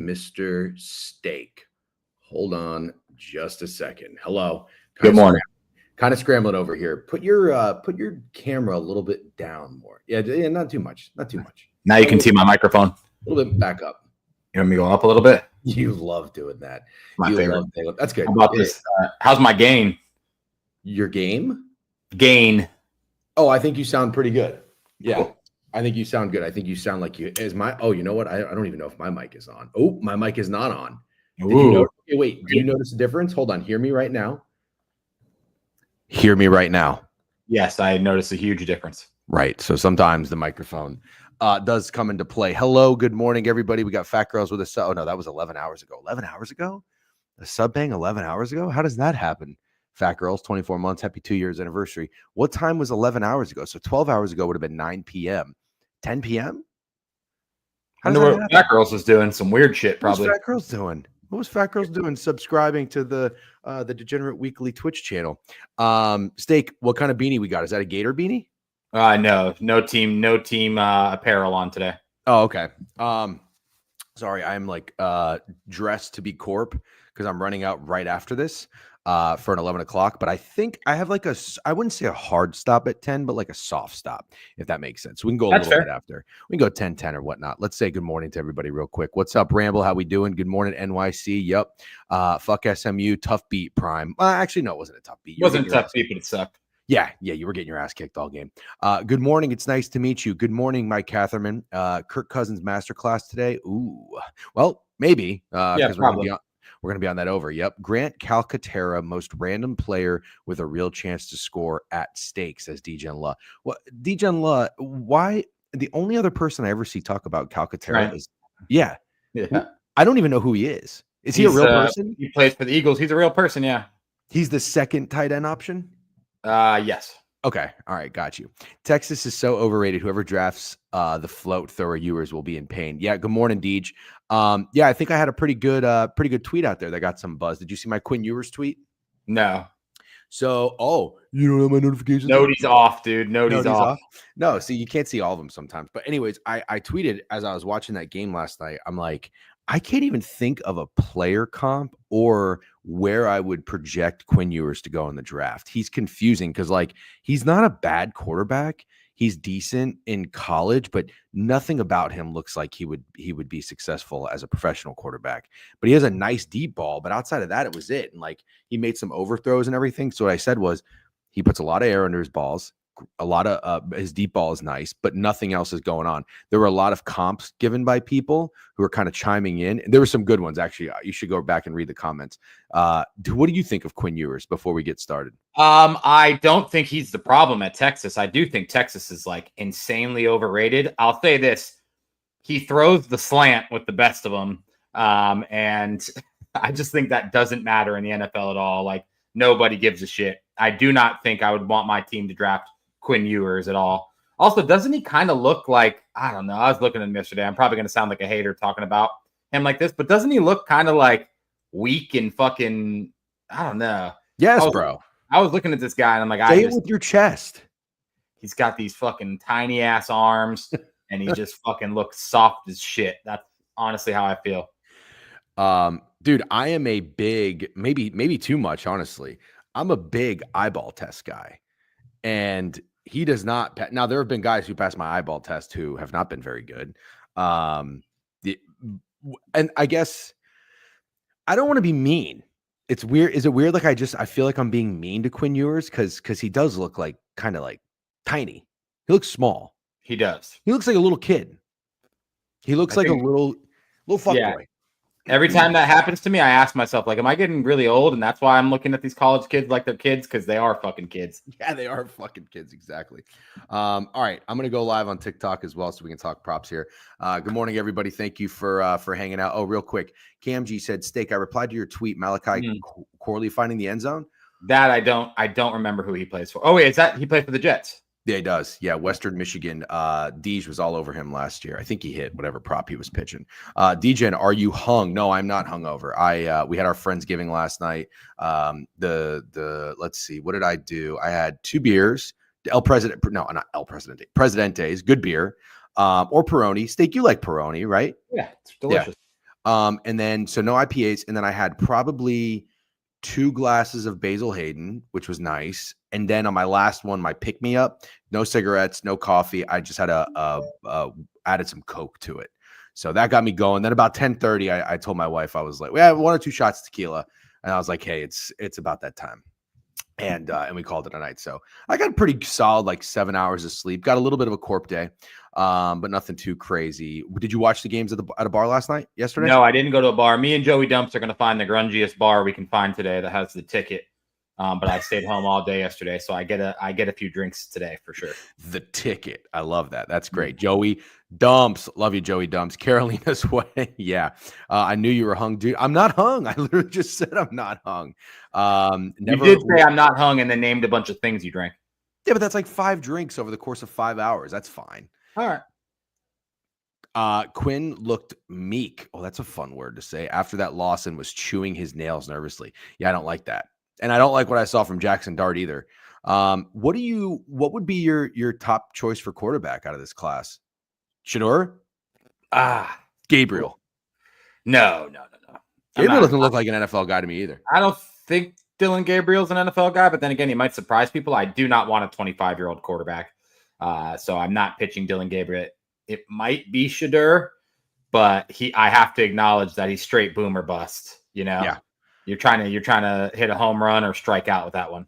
Mr. Steak. Hold on just a second. Hello. Good morning. Kind of scrambling over here. Put your camera a little bit down more. Yeah, not too much. Not too much. Now you can see my microphone. A little bit back up. You want me to go up a little bit? You love doing that. My favorite. That's good. How about this? How's my gain? Your game? Gain. Oh, I think you sound pretty good. Yeah. Cool. I think you sound good. I think you sound like you is my. Oh, you know what? I don't even know if my mic is on. Oh, my mic is not on. Did you notice, okay, wait. Do you notice a difference? Hold on. Hear me right now. Hear me right now. Yes, I noticed a huge difference. Right. So sometimes the microphone does come into play. Hello. Good morning, everybody. We got Fat Girls with a sub. Oh no, that was 11 hours ago. 11 hours ago? A sub bang 11 hours ago? How does that happen? Fat Girls, 24 months, happy 2 years anniversary. What time was 11 hours ago? So 12 hours ago would have been 9 p.m. 10 p.m.? I wonder what Fat Girls was doing. Some weird shit, probably. What was Fat Girls doing? What was Fat Girls doing? Subscribing to the Degenerate Weekly Twitch channel. Steak, what kind of beanie we got? Is that a Gator beanie? No team apparel on today. Oh, okay. Sorry, I'm like dressed to be corp because I'm running out right after this for an 11 o'clock. But I think I have like I wouldn't say a hard stop at 10, but like a soft stop, if that makes sense. We can go a little bit after. We can go 10 or whatnot. Let's say good morning to everybody real quick. What's up, Ramble? How we doing? Good morning, NYC. Yep. Fuck SMU. Tough beat, Prime. Actually, no, it wasn't a tough beat. It wasn't a tough beat, but it sucked. Yeah, you were getting your ass kicked all game. Good morning. It's nice to meet you. Good morning, Mike Catherman. Kirk Cousins masterclass today. Ooh, well, maybe. Yeah, probably. We're going to be on that over. Yep. Grant Calcaterra, most random player with a real chance to score at stake, says Degen Law. Well, Degen Law, why? The only other person I ever see talk about Calcaterra is, yeah. I don't even know who he is. Is he a real person? He plays for the Eagles. He's a real person, yeah. He's the second tight end option? Yes. Okay. All right. Got you. Texas is so overrated. Whoever drafts the float thrower Ewers will be in pain. Yeah. Good morning, Deej. Yeah, I think I had a pretty good tweet out there that got some buzz. Did you see my Quinn Ewers tweet? No. So, you don't have my notifications? Noti's off, dude. Noti's off. No, see, you can't see all of them sometimes. But anyways, I tweeted as I was watching that game last night. I'm like, I can't even think of a player comp or where I would project Quinn Ewers to go in the draft. He's confusing because, like, he's not a bad quarterback. He's decent in college, but nothing about him looks like he would be successful as a professional quarterback. But he has a nice deep ball. But outside of that, it was it. And like he made some overthrows and everything. So what I said was he puts a lot of air under his balls. A lot of his deep ball is nice, but nothing else is going on. There were a lot of comps given by people who are kind of chiming in. And there were some good ones, actually. You should go back and read the comments. What do you think of Quinn Ewers before we get started? I don't think he's the problem at Texas. I do think Texas is like insanely overrated. I'll say this. He throws the slant with the best of them. And I just think that doesn't matter in the NFL at all. Like nobody gives a shit. I do not think I would want my team to draft Quinn Ewers at all. Also, doesn't he kind of look like, I don't know, I was looking at him yesterday. I'm probably going to sound like a hater talking about him like this, but doesn't he look kind of like weak and fucking, I don't know. Yes, bro. I was looking at this guy and I'm like, say it with your chest. He's got these fucking tiny ass arms and he just fucking looks soft as shit. That's honestly how I feel. Dude, I am a big, maybe too much, honestly. I'm a big eyeball test guy. And he does not. Now, there have been guys who passed my eyeball test who have not been very good. And I guess I don't want to be mean. It's weird. Is it weird? Like I feel like I'm being mean to Quinn Ewers because he does look like kind of like tiny. He looks small. He does. He looks like a little kid. He looks like a little fuckboy. Every time that happens to me, I ask myself, like, am I getting really old? And that's why I'm looking at these college kids like they're kids because they are fucking kids. Yeah, they are fucking kids. Exactly. All right. I'm going to go live on TikTok as well so we can talk props here. Good morning, everybody. Thank you for hanging out. Oh, real quick. Cam G said, Steak, I replied to your tweet, Malachi Corley finding the end zone. That I don't remember who he plays for. Oh, wait, is that he played for the Jets? Yeah, he does. Yeah, Western Michigan. Deej was all over him last year. I think he hit whatever prop he was pitching. Degen, are you hung? No, I'm not hungover. We had our Friendsgiving last night. Let's see, what did I do? I had 2 beers. Presidentes, good beer. Or Peroni. Steak, you like Peroni, right? Yeah, it's delicious. And then so no IPAs, and then I had probably 2 glasses of Basil Hayden, which was nice. And then on my last one, my pick me up, no cigarettes, no coffee. I just had added some Coke to it. So that got me going. Then about 10:30, I told my wife, I was like, we have 1 or 2 shots of tequila. And I was like, hey, it's about that time. And we called it a night. So I got pretty solid, like 7 hours of sleep. Got a little bit of a corp day, but nothing too crazy. Did you watch the games at a bar last night? Yesterday? No, I didn't go to a bar. Me and Joey Dumps are going to find the grungiest bar we can find today that has the ticket. But I stayed home all day yesterday, so I get a few drinks today for sure. The ticket, I love that. That's great. Joey Dumps, love you, Joey Dumps. Carolina's way, yeah. I knew you were hung, dude. I'm not hung. I literally just said I'm not hung. You did say I'm not hung, and then named a bunch of things you drank. Yeah, but that's like 5 drinks over the course of 5 hours. That's fine. All right. Quinn looked meek. Oh, that's a fun word to say. After that loss and was chewing his nails nervously. Yeah, I don't like that. And I don't like what I saw from Jackson Dart either. What would be your top choice for quarterback out of this class? Shedeur? Gabriel. No. Gabriel doesn't look like an NFL guy to me either. I don't think Dylan Gabriel's an NFL guy, but then again, he might surprise people. I do not want a 25-year-old quarterback. So I'm not pitching Dylan Gabriel. It might be Shedeur, but I have to acknowledge that he's straight boom or bust, you know? Yeah. You're trying to hit a home run or strike out with that one.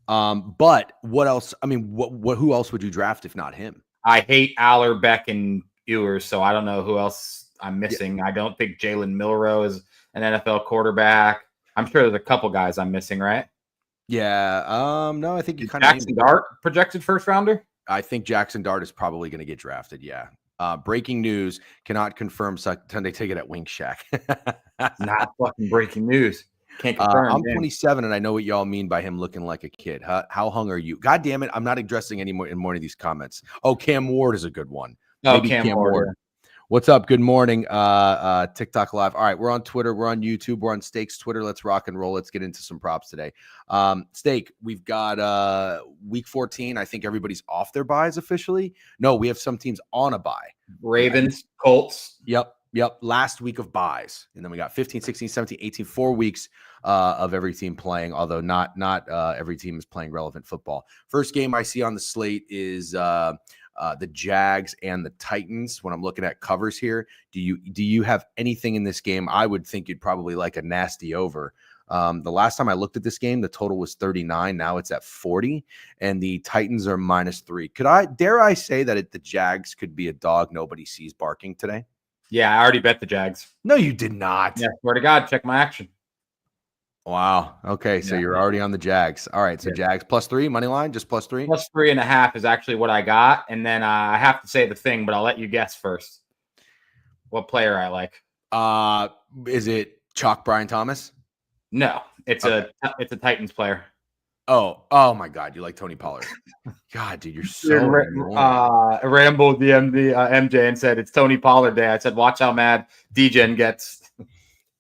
But what else? I mean, who else would you draft if not him? I hate Aller, Beck, and Ewers, so I don't know who else I'm missing. Yeah. I don't think Jalen Milroe is an NFL quarterback. I'm sure there's a couple guys I'm missing, right? Yeah. No, I think you kind of Jackson Dart projected first rounder. I think Jackson Dart is probably going to get drafted. Yeah. Breaking news: cannot confirm Sunday ticket at Wink Shack. Not fucking breaking news. Can't confirm. I'm 27, and I know what y'all mean by him looking like a kid. How hung are you? God damn it! I'm not addressing any more in more of these comments. Oh, Cam Ward is a good one. Maybe Cam Ward. Yeah. What's up? Good morning. TikTok live. All right, we're on Twitter. We're on YouTube. We're on Steak's Twitter. Let's rock and roll. Let's get into some props today. Steak, we've got week 14. I think everybody's off their buys officially. No, we have some teams on a buy. Ravens, Colts. Yep. Last week of buys. And then we got 15, 16, 17, 18, 4 weeks of every team playing, although not every team is playing relevant football. First game I see on the slate is the Jags and the Titans. When I'm looking at covers here, do you have anything in this game? I would think you'd probably like a nasty over. The last time I looked at this game, the total was 39. Now it's at 40, and the Titans are -3. Dare I say that the Jags could be a dog nobody sees barking today? Yeah, I already bet the Jags. No, you did not. Yeah, swear to God, check my action. Wow. Okay, so you're already on the Jags. All right, so Jags +3 money line, just +3. +3.5 is actually what I got, and then I have to say the thing, but I'll let you guess first. What player I like? Is it Chalk Brian Thomas? No, it's a Titans player. Oh my God, you like Tony Pollard? God, dude, you're so Rambo the MJ and said it's Tony Pollard day. I said, watch how mad DGen gets.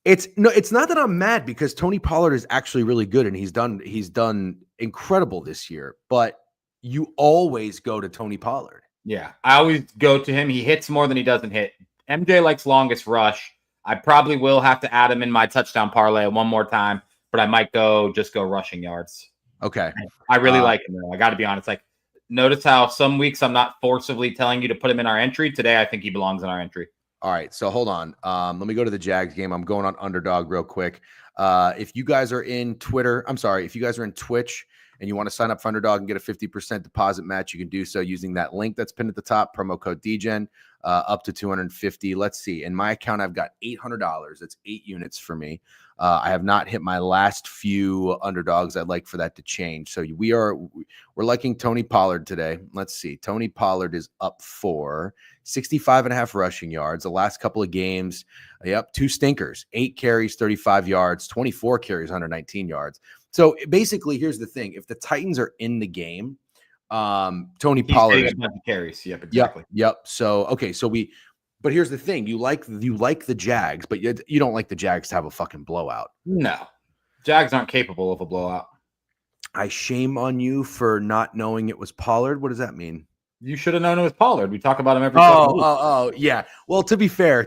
It's not that I'm mad because Tony Pollard is actually really good and he's done incredible this year. But you always go to Tony Pollard. Yeah, I always go to him. He hits more than he doesn't hit. MJ likes longest rush. I probably will have to add him in my touchdown parlay one more time, but I might go rushing yards. Okay. I really like him, though. I got to be honest. Like, notice how some weeks I'm not forcibly telling you to put him in our entry. Today, I think he belongs in our entry. All right. So hold on. Let me go to the Jags game. I'm going on Underdog real quick. If you guys are in if you guys are in Twitch and you want to sign up for Underdog and get a 50% deposit match, you can do so using that link that's pinned at the top, promo code DGen, up to 250. Let's see. In my account, I've got $800. That's 8 units for me. I have not hit my last few underdogs. I'd like for that to change. So we're liking Tony Pollard today. Let's see. Tony Pollard is up for 65.5 rushing yards. The last couple of games, 2 stinkers, 8 carries, 35 yards, 24 carries, 119 yards. So basically, here's the thing. If the Titans are in the game, Tony Pollard is getting carries. Yep, exactly. Yep. So, okay. But here's the thing. You like the Jags, but you don't like the Jags to have a fucking blowout. No. Jags aren't capable of a blowout. I shame on you for not knowing it was Pollard. What does that mean? You should have known it was Pollard. We talk about him every Oh, fucking week. Yeah. Well, to be fair,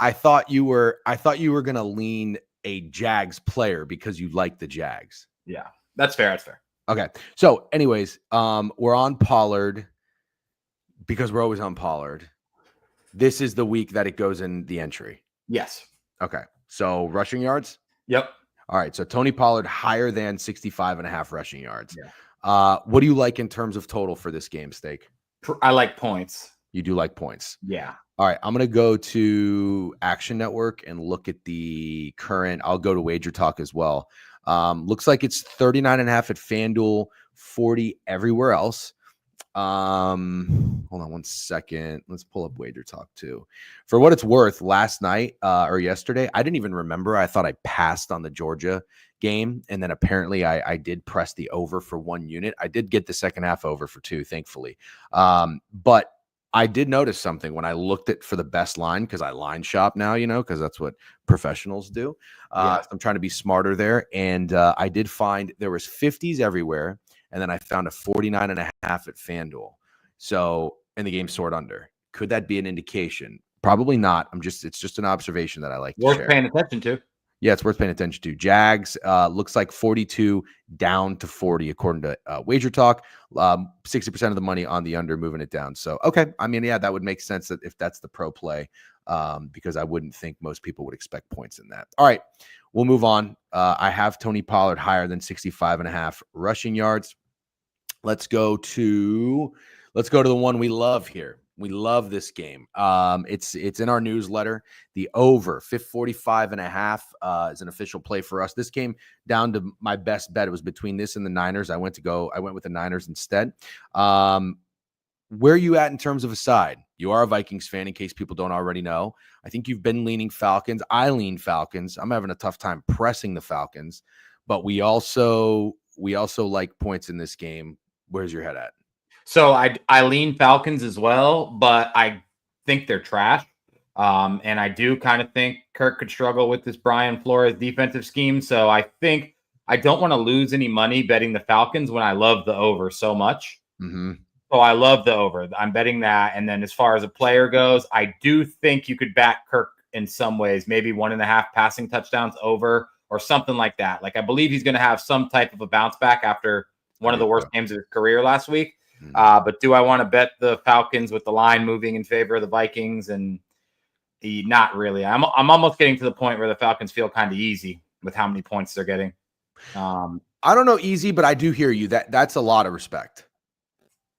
I thought you were gonna lean a Jags player because you like the Jags. Yeah, that's fair. That's fair. Okay. So, anyways, we're on Pollard because we're always on Pollard. This is the week that it goes in the entry. Yes. Okay. So rushing yards. Yep. All right. So Tony Pollard higher than 65.5 rushing yards. Yeah. What do you like in terms of total for this game, Steak? I like points. You do like points. Yeah. All right. I'm going to go to Action Network and look at the current. I'll go to Wager Talk as well. Looks like it's 39.5 at FanDuel, 40 everywhere else. Hold on one second. Let's pull up Wager Talk too. For what it's worth, last night or yesterday, I didn't even remember. I thought I passed on the Georgia game, and then apparently I did press the over for 1 unit. I did get the second half over for 2, thankfully. But I did notice something when I looked at for the best line, because I line shop now, because that's what professionals do. So I'm trying to be smarter there, and I did find there was 50s everywhere. And then I found a 49.5 at FanDuel. So, and the game soared under. Could that be an indication? Probably not. It's just an observation that I like to share. Worth paying attention to. Yeah, it's worth paying attention to. Jags looks like 42 down to 40, according to Wager Talk. 60% of the money on the under, moving it down. So, okay. I mean, yeah, that would make sense that if that's the pro play, because I wouldn't think most people would expect points in that. All right, we'll move on. I have Tony Pollard higher than 65.5 rushing yards. Let's go to the one we love here. We love this game. It's in our newsletter. The over 45.5 is an official play for us. This came down to my best bet. It was between this and the Niners. I went with the Niners instead. Where are you at in terms of a side? You are a Vikings fan, in case people don't already know. I think you've been leaning Falcons. I lean Falcons. I'm having a tough time pressing the Falcons, but we also like points in this game. Where's your head at? So I lean Falcons as well, but I think they're trash. And I do kind of think Kirk could struggle with this Brian Flores defensive scheme. So I think I don't want to lose any money betting the Falcons when I love the over so much. Mm-hmm. So I love the over. I'm betting that. And then as far as a player goes, I do think you could back Kirk in some ways, maybe 1.5 passing touchdowns over or something like that. Like I believe he's going to have some type of a bounce back after one of the worst games of his career last week. But do I want to bet the Falcons with the line moving in favor of the Vikings? And not really. I'm almost getting to the point where the Falcons feel kind of easy with how many points they're getting. I don't know easy, but I do hear you. That's a lot of respect.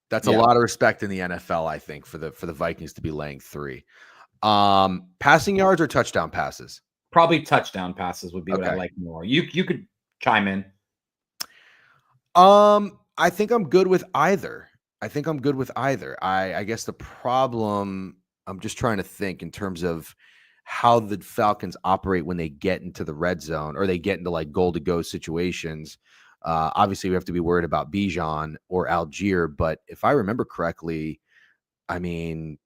That's a lot of respect in the NFL, I think, for the Vikings to be laying 3. Passing yards or touchdown passes? Probably touchdown passes would be what I like more. You could chime in. I think I'm good with either. I guess the problem, I'm just trying to think in terms of how the Falcons operate when they get into the red zone or they get into like goal to go situations. Obviously we have to be worried about Bijan or Algier, but if I remember correctly, I mean,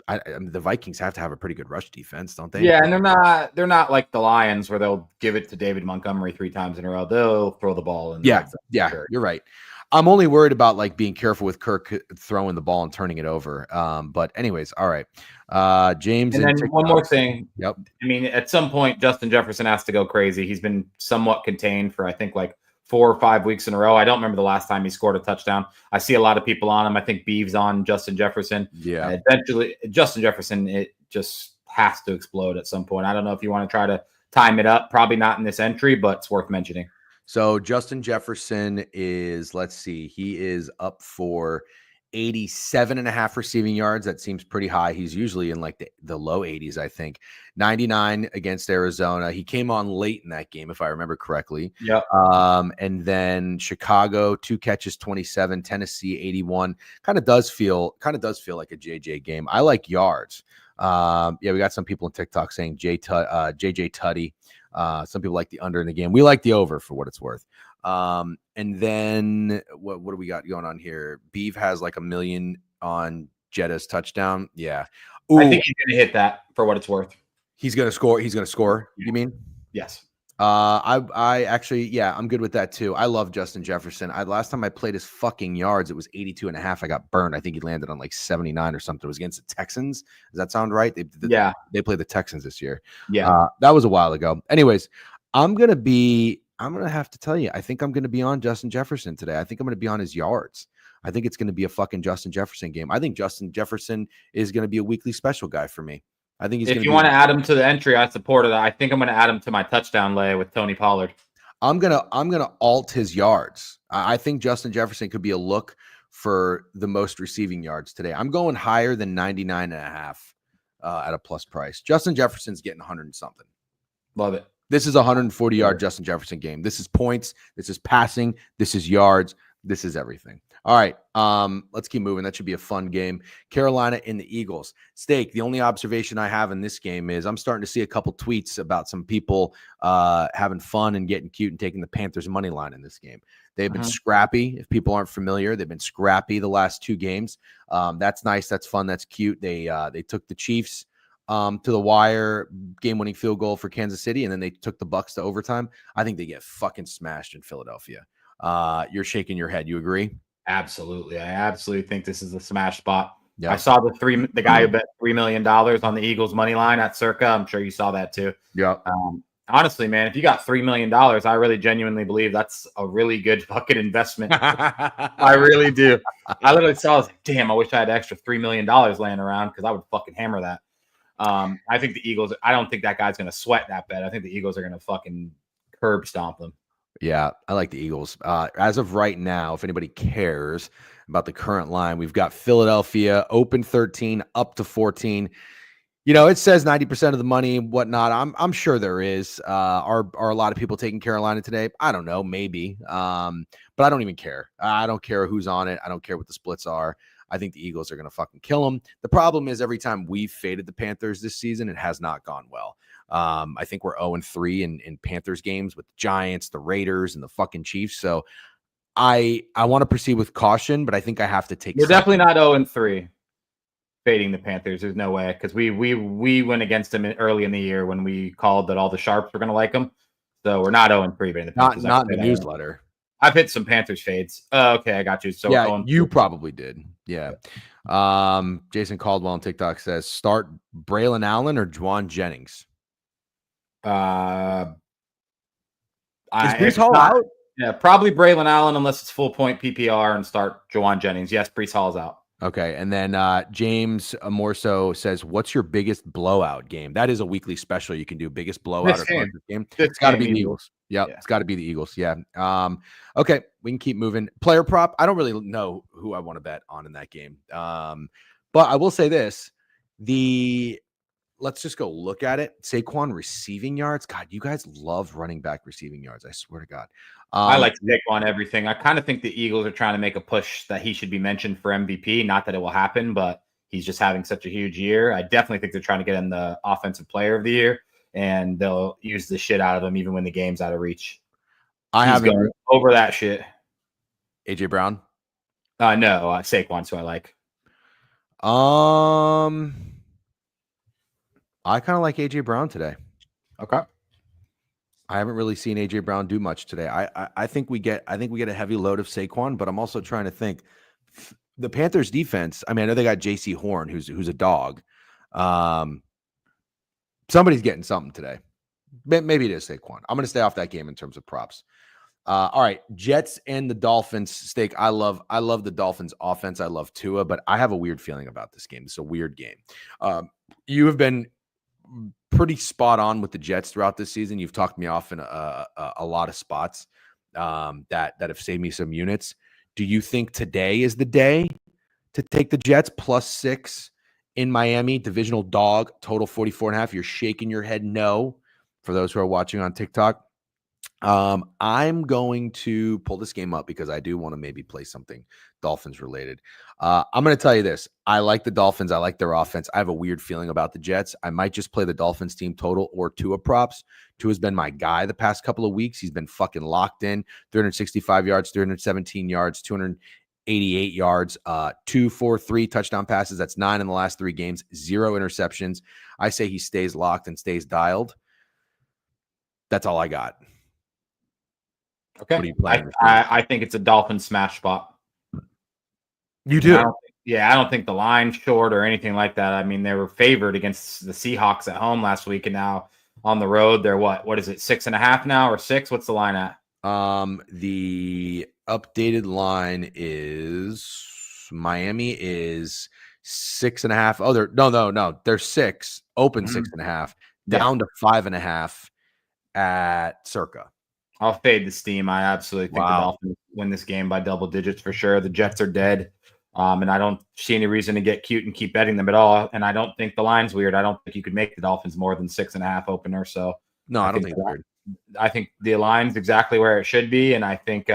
the Vikings have to have a pretty good rush defense, don't they? Yeah, and they're not like the Lions where they'll give it to David Montgomery 3 times in a row. They'll throw the ball. You're right. I'm only worried about like being careful with Kirk throwing the ball and turning it over. But anyways, all right. James. And then one more thing. Yep. I mean, at some point, Justin Jefferson has to go crazy. He's been somewhat contained for, I think, like 4 or 5 weeks in a row. I don't remember the last time he scored a touchdown. I see a lot of people on him. I think Beeves on Justin Jefferson. Yeah. Eventually, Justin Jefferson, it just has to explode at some point. I don't know if you want to try to time it up. Probably not in this entry, but it's worth mentioning. So Justin Jefferson is, let's see, he is up for 87.5 receiving yards. That seems pretty high. He's usually in like the low 80s, I think. 99 against Arizona. He came on late in that game, if I remember correctly. Yeah. And then Chicago, 2 catches, 27. Tennessee, 81. Kind of does feel like a JJ game. I like yards. We got some people on TikTok saying JJ Tutty. Some people like the under in the game. We like the over for what it's worth. And then what do we got going on here? Beeve has like 1 million on Jetta's touchdown. Yeah. Ooh, I think he's going to hit that for what it's worth. He's going to score. You mean? Yes. I actually, yeah, I'm good with that too. I love Justin Jefferson. Last time I played his fucking yards, it was 82.5. I got burned. I think he landed on like 79 or something. It was against the Texans. Does that sound right? Yeah. They played the Texans this year. Yeah. That was a while ago. Anyways, I'm going to have to tell you, I think I'm going to be on Justin Jefferson today. I think I'm going to be on his yards. I think it's going to be a fucking Justin Jefferson game. I think Justin Jefferson is going to be a weekly special guy for me. I think he's. If you want to add him to the entry, I support it. I think I'm going to add him to my touchdown lay with Tony Pollard. I'm gonna alt his yards. I think Justin Jefferson could be a look for the most receiving yards today. I'm going higher than 99.5 at a plus price. Justin Jefferson's getting 100 and something. Love it. This is a 140-yard Justin Jefferson game. This is points. This is passing. This is yards. This is everything. All right. Let's keep moving. That should be a fun game. Carolina and the Eagles. Steak, the only observation I have in this game is I'm starting to see a couple tweets about some people having fun and getting cute and taking the Panthers money line in this game. They've been scrappy. If people aren't familiar, they've been scrappy the last two games. That's nice. That's fun. That's cute. They took the Chiefs to the wire, game-winning field goal for Kansas City, and then they took the Bucs to overtime. I think they get fucking smashed in Philadelphia. You're shaking your head. You agree? Absolutely. I absolutely think this is a smash spot. Yep. I saw the guy who bet $3 million on the Eagles money line at Circa. I'm sure you saw that too. Yeah. Honestly, man, if you got $3 million, I really genuinely believe that's a really good fucking investment. I really do. I literally saw, I was like, damn, I wish I had extra $3 million laying around because I would fucking hammer that. I think the Eagles, I don't think that guy's going to sweat that bet. I think the Eagles are going to fucking curb stomp them. Yeah, I like the Eagles. As of right now, if anybody cares about the current line, we've got Philadelphia open 13 up to 14. You know, it says 90% of the money and whatnot. I'm sure there is. Are a lot of people taking Carolina today? I don't know, maybe. But I don't even care. I don't care who's on it. I don't care what the splits are. I think the Eagles are going to fucking kill them. The problem is every time we've faded the Panthers this season, it has not gone well. I think we're 0-3 in Panthers games with the Giants, the Raiders, and the fucking Chiefs. So I want to proceed with caution, but I think I have to take. We're definitely not 0-3 fading the Panthers. There's no way, because we went against them early in the year when we called that all the sharps were going to like them. So we're not 0-3 fading the Panthers. Not in the newsletter. I've hit some Panthers fades. Okay, I got you. So yeah, you probably did. Yeah. Jason Caldwell on TikTok says start Braylon Allen or Juwan Jennings. Is Breece Hall out? Yeah, probably Braylon Allen unless it's full point PPR and start Juwan Jennings. Yes, Breece Hall's out. Okay, and then James Morso says, "What's your biggest blowout game?" That is a weekly special. You can do biggest blowout game. It's got to be the Eagles. Yep, it's got to be the Eagles. Yeah. Okay, we can keep moving. Player prop. I don't really know who I want to bet on in that game. But I will say this: let's just go look at it. Saquon receiving yards. God, you guys love running back receiving yards. I swear to God. I like Saquon everything. I kind of think the Eagles are trying to make a push that he should be mentioned for MVP. Not that it will happen, but he's just having such a huge year. I definitely think they're trying to get him the offensive player of the year, and they'll use the shit out of him even when the game's out of reach. I haven't over that shit. AJ Brown? No, Saquon's who I like. I kind of like AJ Brown today. Okay. I haven't really seen AJ Brown do much today. I think we get a heavy load of Saquon, but I'm also trying to think the Panthers defense. I mean, I know they got JC Horn, who's a dog. Somebody's getting something today. Maybe it is Saquon. I'm going to stay off that game in terms of props. All right, Jets and the Dolphins. Steak. I love the Dolphins offense. I love Tua, but I have a weird feeling about this game. It's a weird game. You have been pretty spot on with the Jets throughout this season. You've talked me off in a lot of spots that have saved me some units. Do you think today is the day to take the Jets +6 in Miami, divisional dog, total 44.5? You're shaking your head no. For those who are watching on TikTok, I'm going to pull this game up because I do want to maybe play something Dolphins related. I'm going to tell you this. I like the Dolphins. I like their offense. I have a weird feeling about the Jets. I might just play the Dolphins team total or Tua props. Tua's been my guy the past couple of weeks. He's been fucking locked in. 365 yards, 317 yards, 288 yards, 2, 4, 3 touchdown passes. That's 9 in the last 3 games, 0 interceptions. I say he stays locked and stays dialed. That's all I got. Okay. What are you playing? I think it's a Dolphin smash spot. You do? I don't think the line's short or anything like that. I mean, they were favored against the Seahawks at home last week, and now on the road, they're what is it, 6.5 now or 6? What's the line at? The updated line is Miami is 6.5. Oh, no. They're 6, open 6.5, down to 5.5 at Circa. I'll fade the steam. I absolutely think the Dolphins win this game by double digits for sure. The Jets are dead. And I don't see any reason to get cute and keep betting them at all. And I don't think the line's weird. I don't think you could make the Dolphins more than 6.5 opener. So no, I don't think it's weird. I think the line's exactly where it should be. And I think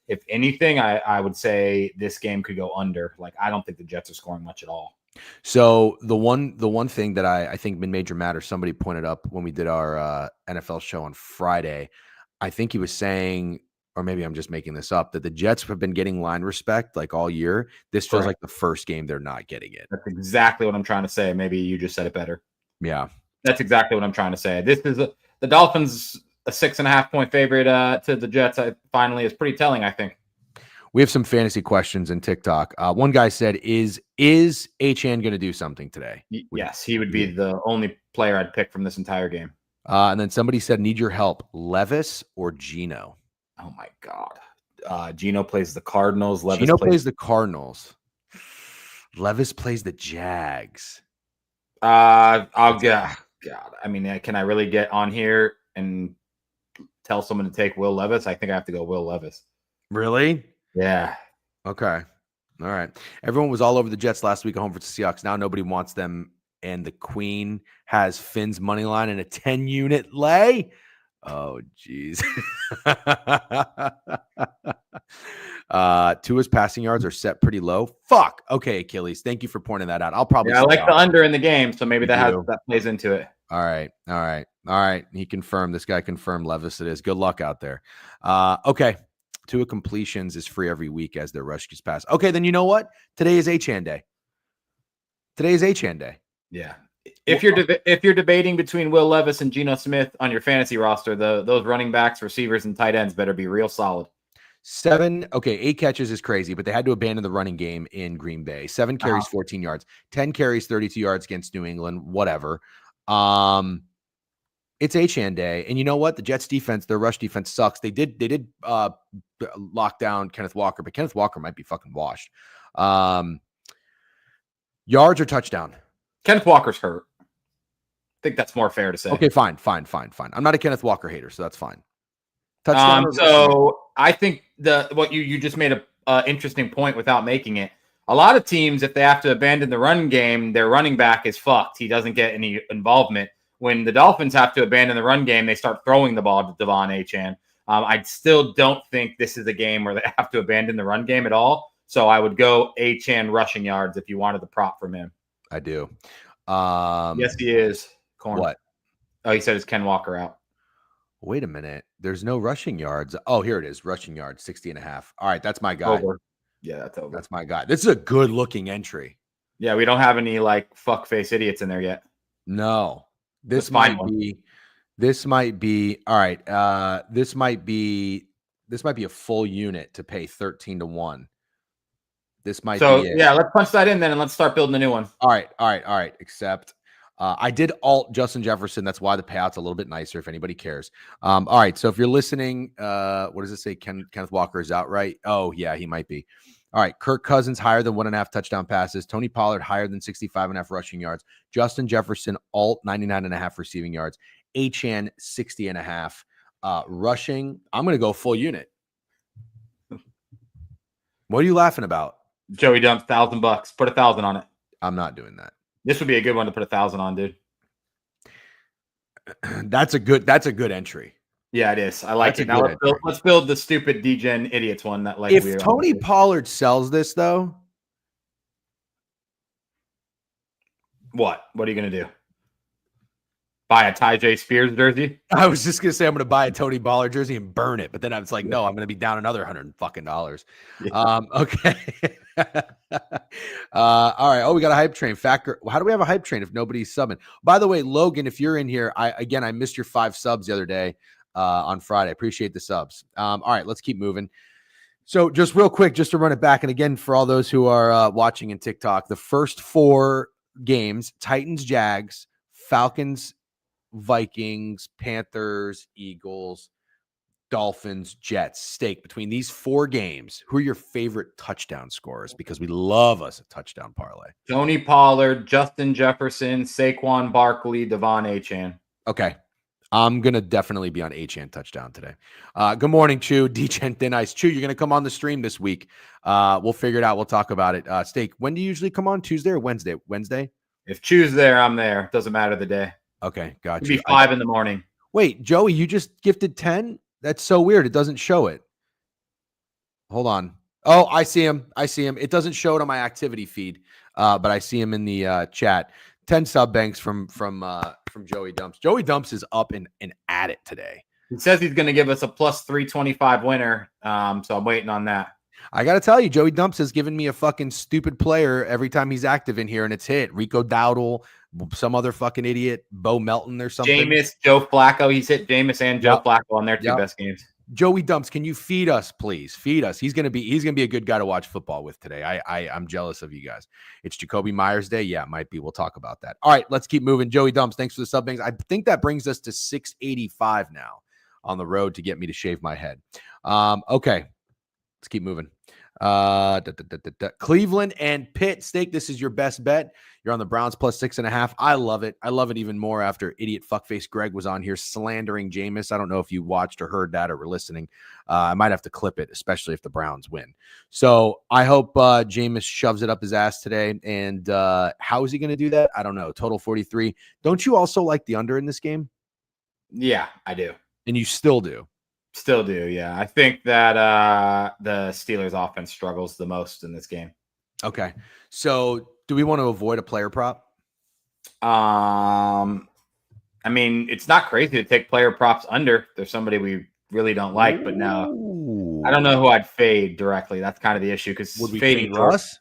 if anything, I would say this game could go under. Like, I don't think the Jets are scoring much at all. So the one thing that I think mid-major matter, somebody pointed up when we did our NFL show on Friday, I think he was saying, or maybe I'm just making this up, that the Jets have been getting line respect like all year. This feels like the first game they're not getting it. That's exactly what I'm trying to say. Maybe you just said it better. Yeah. That's exactly what I'm trying to say. This is the Dolphins, a 6.5 point favorite to the Jets. Finally is pretty telling, I think. We have some fantasy questions in TikTok. One guy said, is Achane going to do something today? Yes, he would be the only player I'd pick from this entire game. And then somebody said, need your help, Levis or Geno? Oh, my God. Geno plays the Cardinals. Geno plays the Cardinals. Levis plays the Jags. I'll get. God, I mean, can I really get on here and tell someone to take Will Levis? I think I have to go Will Levis. Really? Yeah. Okay. All right. Everyone was all over the Jets last week at home for the Seahawks. Now nobody wants them, and the Queen has Finn's money line in a 10-unit lay. Oh, geez. Tua's passing yards are set pretty low. Fuck. Okay, Achilles. Thank you for pointing that out. I'll probably. I like the under in the game, so maybe that plays into it. All right. He confirmed. This guy confirmed Levis. It is. Good luck out there. Okay. Tua completions is free every week as their rush gets passed. Okay, then you know what? Today is Achane Day. Yeah. If you're debating between Will Levis and Geno Smith on your fantasy roster, those running backs, receivers, and tight ends better be real solid. 8 catches is crazy, but they had to abandon the running game in Green Bay. 7 carries, 14 yards, 10 carries, 32 yards against New England, whatever. It's Achane Day. And you know what? The Jets defense, their rush defense sucks. They did lock down Kenneth Walker, but Kenneth Walker might be fucking washed. Yards or touchdown? Kenneth Walker's hurt. I think that's more fair to say. Okay, fine. I'm not a Kenneth Walker hater, so that's fine. Touchdown. So I think what you just made a interesting point without making it. A lot of teams, if they have to abandon the run game, their running back is fucked. He doesn't get any involvement. When the Dolphins have to abandon the run game, they start throwing the ball to Devon Achane. I still don't think this is a game where they have to abandon the run game at all. So I would go Achane rushing yards if you wanted the prop from him. I do. Yes, he is. Corn. What? Oh, he said it's Ken Walker out. Wait a minute. There's no rushing yards. Oh, here it is. Rushing yards, 60.5. All right, that's my guy. Over. Yeah, that's over. That's my guy. This is a good looking entry. Yeah, we don't have any like fuckface idiots in there yet. No. This might be all right. This might be a full unit to pay 13-1. This might be it. Yeah, let's punch that in then and let's start building a new one. All right. Except I did alt Justin Jefferson. That's why the payout's a little bit nicer if anybody cares. All right. So if you're listening, what does it say? Kenneth Walker is out, right? Oh, yeah, he might be. All right. Kirk Cousins higher than 1.5 touchdown passes. Tony Pollard higher than 65.5 rushing yards. Justin Jefferson alt 99.5 receiving yards. Achane 60.5 rushing. I'm going to go full unit. What are you laughing about? Joey dumped $1,000. Put 1,000 on it. I'm not doing that. This would be a good one to put 1,000 on, dude. That's a good entry. Yeah, it is. I like it. Now let's build the stupid DGen idiots one that like. If Tony Pollard sells this though, what are you gonna do? Buy a Ty Spears jersey. I was just gonna say I'm gonna buy a Tony Baller jersey and burn it, but then I was like, no, I'm gonna be down another $100. Yeah. Okay. All right. Oh, we got a hype train. Factor. How do we have a hype train if nobody's subbing? By the way, Logan, if you're in here, I missed your 5 subs the other day on Friday. Appreciate the subs. All right, let's keep moving. So just real quick, just to run it back, and again for all those who are watching in TikTok, the first 4 games: Titans, Jags, Falcons, Vikings, Panthers, Eagles, Dolphins, Jets. Steak, between these 4 games, who are your favorite touchdown scorers? Because we love us a touchdown parlay. Tony Pollard, Justin Jefferson, Saquon Barkley, Devon Achane. Okay. I'm going to definitely be on Achane touchdown today. Good morning, Chew. D-Chen Thin Ice. Chew, you're going to come on the stream this week. We'll figure it out. We'll talk about it. Steak, when do you usually come on? Tuesday or Wednesday? Wednesday? If Chew's there, I'm there. Doesn't matter the day. Okay, gotcha. It'd be 5 in the morning. Wait, Joey, you just gifted 10? That's so weird. It doesn't show it. Hold on. Oh, I see him. It doesn't show it on my activity feed, but I see him in the chat. 10 sub banks from Joey Dumps. Joey Dumps is up and at it today. He says he's going to give us a plus 325 winner, so I'm waiting on that. I got to tell you, Joey Dumps has given me a fucking stupid player every time he's active in here, and it's hit. Rico Dowdle, some other fucking idiot, Bo Melton or something. Jameis, Joe Flacco. He's hit Jameis and Joe Flacco on their 2 best games. Joey Dumps, can you feed us, please? Feed us. He's gonna be a good guy to watch football with today. I'm jealous of you guys. It's Jacoby Myers Day. Yeah, it might be. We'll talk about that. All right, let's keep moving. Joey Dumps, thanks for the sub banks. I think that brings us to 685 now on the road to get me to shave my head. Okay, let's keep moving. Cleveland and Pitt. Steak, this is your best bet. You're on the Browns plus 6.5. I love it. I love it even more after idiot fuckface Greg was on here slandering Jameis. I don't know if you watched or heard that or were listening. I might have to clip it, especially if the Browns win. So I hope Jameis shoves it up his ass today. And how is he going to do that? I don't know. Total 43. Don't you also like the under in this game? Yeah, I do. And you still do? Still do, yeah. I think that the Steelers offense struggles the most in this game. Okay. So do we want to avoid a player prop? I mean, it's not crazy to take player props under. There's somebody we really don't like, but no. I don't know who I'd fade directly. That's kind of the issue. Because would we fade Russ?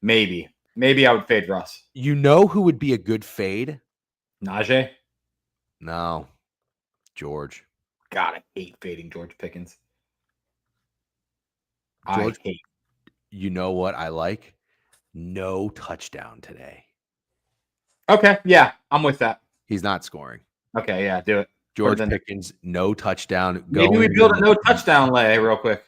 Maybe I would fade Russ. You know who would be a good fade? Najee? No. George. God, I hate fading George Pickens. George, I hate. You know what I like? No touchdown today. Okay, yeah, I'm with that. He's not scoring. Okay, yeah, do it. George Pickens, no touchdown. Maybe we build a no touchdown lay real quick.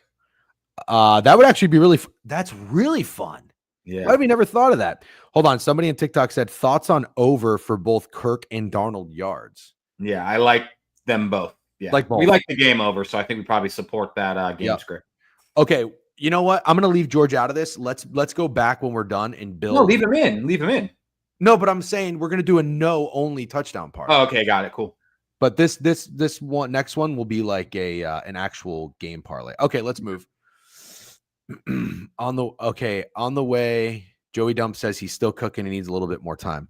That would actually be really that's really fun. Yeah. Why have we never thought of that? Hold on. Somebody in TikTok said thoughts on over for both Kirk and Darnold yards. Yeah, I like them both. Yeah, we like the game over, so I think we probably support that game script. Okay, you know what? I'm going to leave George out of this. Let's go back when we're done and build. No, leave him in. Leave him in. No, but I'm saying we're going to do a no only touchdown part. Oh, okay, got it. Cool. But this one next one will be like an actual game parlay. Okay, let's move. On the way. Joey Dump says he's still cooking and needs a little bit more time.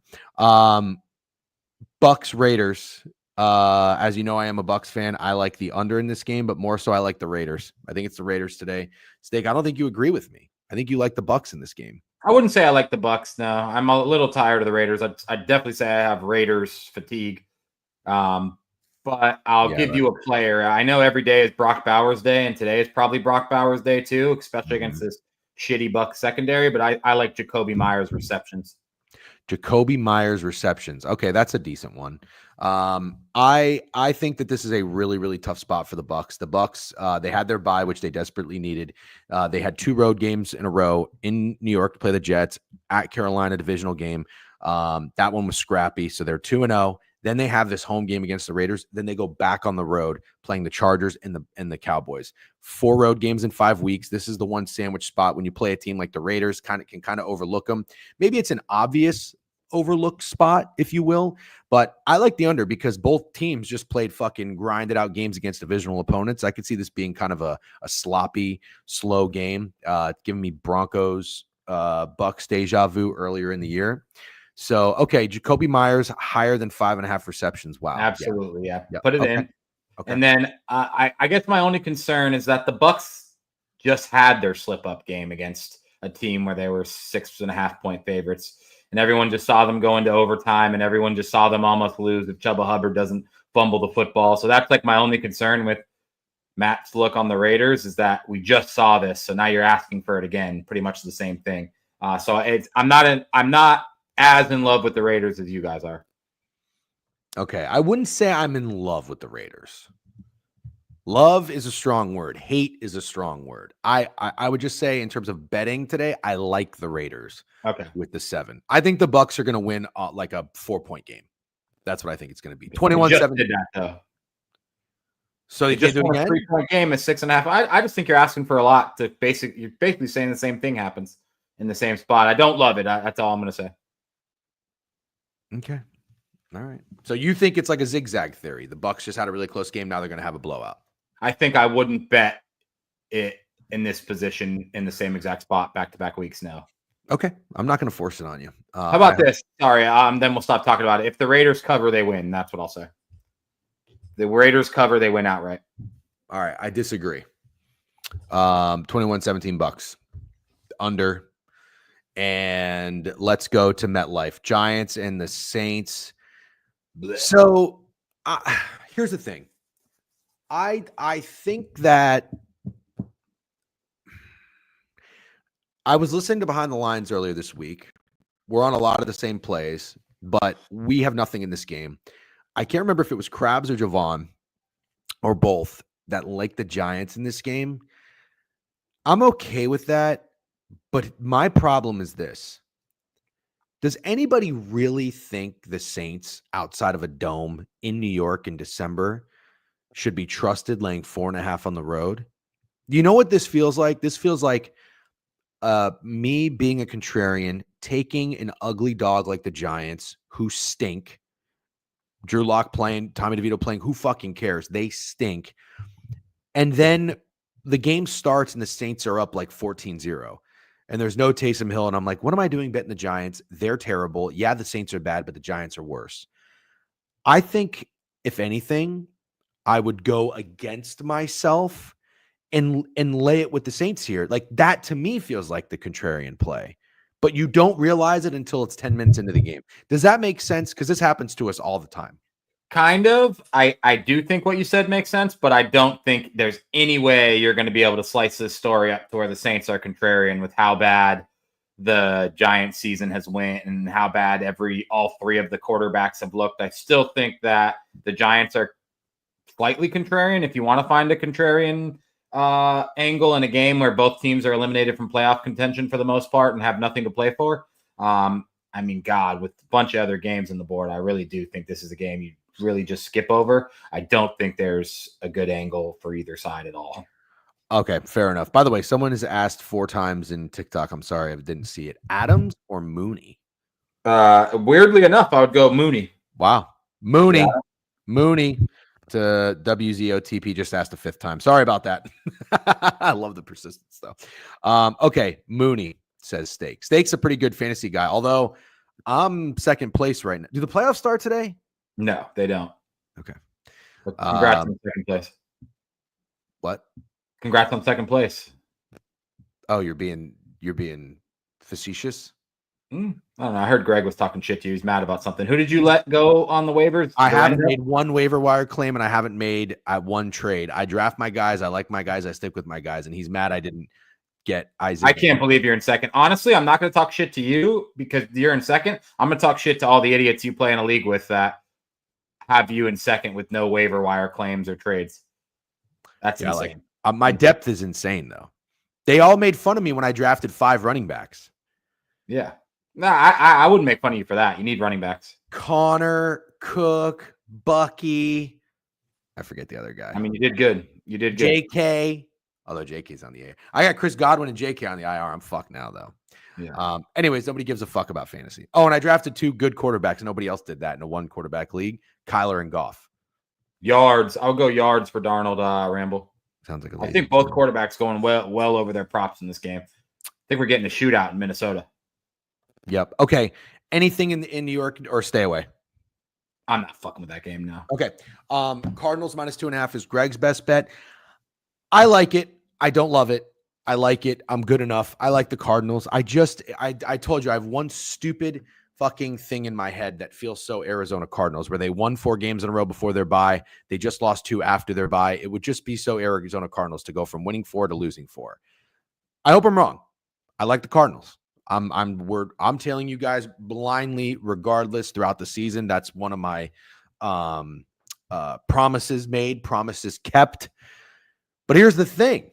Bucks Raiders. As you know, I am a Bucks fan. I like the under in this game, but more so I like the Raiders. I think it's the Raiders today. Steak, I don't think you agree with me. I think you like the Bucks in this game. I wouldn't say I like the Bucks. No, I'm a little tired of the Raiders. I'd definitely say I have Raiders fatigue. But I'll give you a player. I know every day is Brock Bowers Day, and today is probably Brock Bowers Day too, especially against this shitty Bucks secondary. But I like Jacoby Myers receptions. Jacoby Myers receptions. Okay, that's a decent one. I think that this is a really, really tough spot for the Bucks. The Bucks, they had their bye, which they desperately needed. They had 2 road games in a row in New York to play the Jets, at Carolina, divisional game. That one was scrappy, so they're 2-0. Then they have this home game against the Raiders. Then they go back on the road playing the Chargers and the Cowboys. 4 road games in 5 weeks. This is the one sandwich spot when you play a team like the Raiders, can kind of overlook them. Maybe it's an obvious overlooked spot, if you will, but I like the under because both teams just played fucking grinded out games against divisional opponents. I could see this being kind of a sloppy, slow game, giving me Broncos, Bucks deja vu earlier in the year. So, okay, Jacoby Myers higher than 5.5 receptions. Wow. Absolutely, yeah. Yeah. Put it Okay. in. Okay. And then I guess my only concern is that the Bucks just had their slip up game against a team where they were 6.5 point favorites, and everyone just saw them go into overtime, and everyone just saw them almost lose if Chuba Hubbard doesn't fumble the football. So that's like my only concern with Matt's look on the Raiders is that we just saw this, so now you're asking for it again. Pretty much the same thing. I'm not as in love with the Raiders as you guys are. Okay, I wouldn't say I'm in love with the Raiders. Love is a strong word. Hate is a strong word. I would just say in terms of betting today, I like the Raiders. Okay. With the 7. I think the Bucks are going to win like a 4-point game. That's what I think it's going to be. 21-7. Did that though. So you can't do it again? A 3-point game is 6.5. I just think you're asking for a lot to you're basically saying the same thing happens in the same spot. I don't love it. That's all I'm going to say. Okay. All right. So you think it's like a zigzag theory. The Bucks just had a really close game. Now they're going to have a blowout. I think I wouldn't bet it in this position in the same exact spot back-to-back weeks now. Okay. I'm not going to force it on you. How about this? Sorry. Then we'll stop talking about it. If the Raiders cover, they win. That's what I'll say. The Raiders cover, they win outright. All right. I disagree. 21-17 Bucks. Under. And let's go to MetLife. Giants and the Saints. So here's the thing. I think that I was listening to Behind the Lines earlier this week. We're on a lot of the same plays, but we have nothing in this game. I can't remember if it was Krabs or Javon or both that liked the Giants in this game. I'm okay with that, but my problem is this. Does anybody really think the Saints outside of a dome in New York in December should be trusted laying 4.5 on the road? Do you know what this feels like? This feels like me being a contrarian, taking an ugly dog like the Giants who stink. Drew Lock playing, Tommy DeVito playing, who fucking cares? They stink. And then the game starts and the Saints are up like 14-0. And there's no Taysom Hill. And I'm like, what am I doing betting the Giants? They're terrible. Yeah, the Saints are bad, but the Giants are worse. I think, if anything, I would go against myself and lay it with the Saints here. Like, that to me feels like the contrarian play. But you don't realize it until it's 10 minutes into the game. Does that make sense? Because this happens to us all the time. Kind of. I do think what you said makes sense, but I don't think there's any way you're going to be able to slice this story up to where the Saints are contrarian with how bad the Giants season has went and how bad all 3 of the quarterbacks have looked. I still think that the Giants are slightly contrarian. If you want to find a contrarian angle in a game where both teams are eliminated from playoff contention for the most part and have nothing to play for. I mean, God, with a bunch of other games on the board, I really do think this is a game you really just skip over. I don't think there's a good angle for either side at all. Okay, fair enough. By the way, someone has asked 4 times in TikTok. I'm sorry, I didn't see it. Adams or Mooney? Weirdly enough, I would go Mooney. Wow. Mooney. Yeah. Mooney to WZOTP just asked a 5th time. Sorry about that. I love the persistence, though. Okay, Mooney says Steak. Steak's a pretty good fantasy guy, although I'm 2nd place right now. Do the playoffs start today? No, they don't. Okay. But congrats on 2nd place. What? Congrats on 2nd place. Oh, you're being facetious? I don't know. I heard Greg was talking shit to you. He's mad about something. Who did you let go on the waivers? I haven't made one waiver wire claim, and I haven't made one trade. I draft my guys. I like my guys. I stick with my guys, and he's mad I didn't get Isaac. I can't believe you're in 2nd. Honestly, I'm not going to talk shit to you because you're in 2nd. I'm going to talk shit to all the idiots you play in a league with that have you in 2nd with no waiver wire claims or trades. That's insane. My depth is insane, though. They all made fun of me when I drafted 5 running backs. Yeah. No, I wouldn't make fun of you for that. You need running backs. Connor, Cook, Bucky. I forget the other guy. I mean, you did good. You did good. JK. Although JK's on the air. I got Chris Godwin and JK on the IR. I'm fucked now, though. Yeah. Anyways, nobody gives a fuck about fantasy. Oh, and I drafted 2 good quarterbacks. Nobody else did that in a 1 quarterback league. Kyler and Goff. Yards. I'll go yards for Darnold, Ramble. Sounds like I think both quarterbacks going well over their props in this game. I think we're getting a shootout in Minnesota. Yep. Okay. Anything in New York or stay away? I'm not fucking with that game now. Okay. Cardinals -2.5 is Greg's best bet. I like it. I don't love it. I like it. I'm good enough. I like the Cardinals. I told you I have one stupid fucking thing in my head that feels so Arizona Cardinals, where they won 4 games in a row before their bye. They just lost 2 after their bye. It would just be so Arizona Cardinals to go from winning 4 to losing 4. I hope I'm wrong. I like the Cardinals. I'm telling you guys blindly, regardless, throughout the season. That's one of my promises made, promises kept. But here's the thing.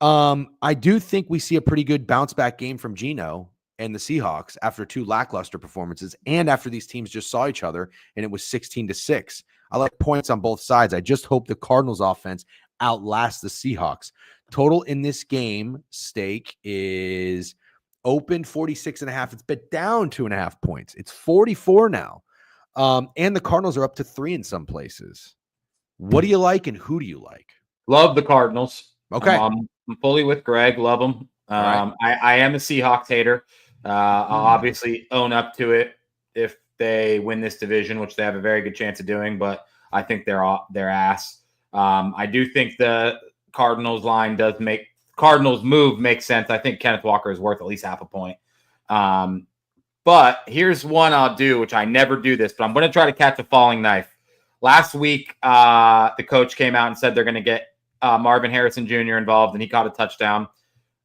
I do think we see a pretty good bounce back game from Geno and the Seahawks after 2 lackluster performances and after these teams just saw each other and it was 16-6. I like points on both sides. I just hope the Cardinals offense outlasts the Seahawks. Total in this game, Steak, is open 46.5. It's been down 2.5 points. It's 44 now. And the Cardinals are up to 3 in some places. What do you like and who do you like? Love the Cardinals. Okay. I'm fully with Greg. Love them. Right. I am a Seahawks hater. I'll obviously own up to it if they win this division, which they have a very good chance of doing, but I think they're ass. I do think the Cardinals line does make Cardinals move makes sense. I think Kenneth Walker is worth at least half a point. But here's one I'll do, which I never do this, but I'm going to try to catch a falling knife. Last week, the coach came out and said they're going to get Marvin Harrison Jr. involved, and he caught a touchdown.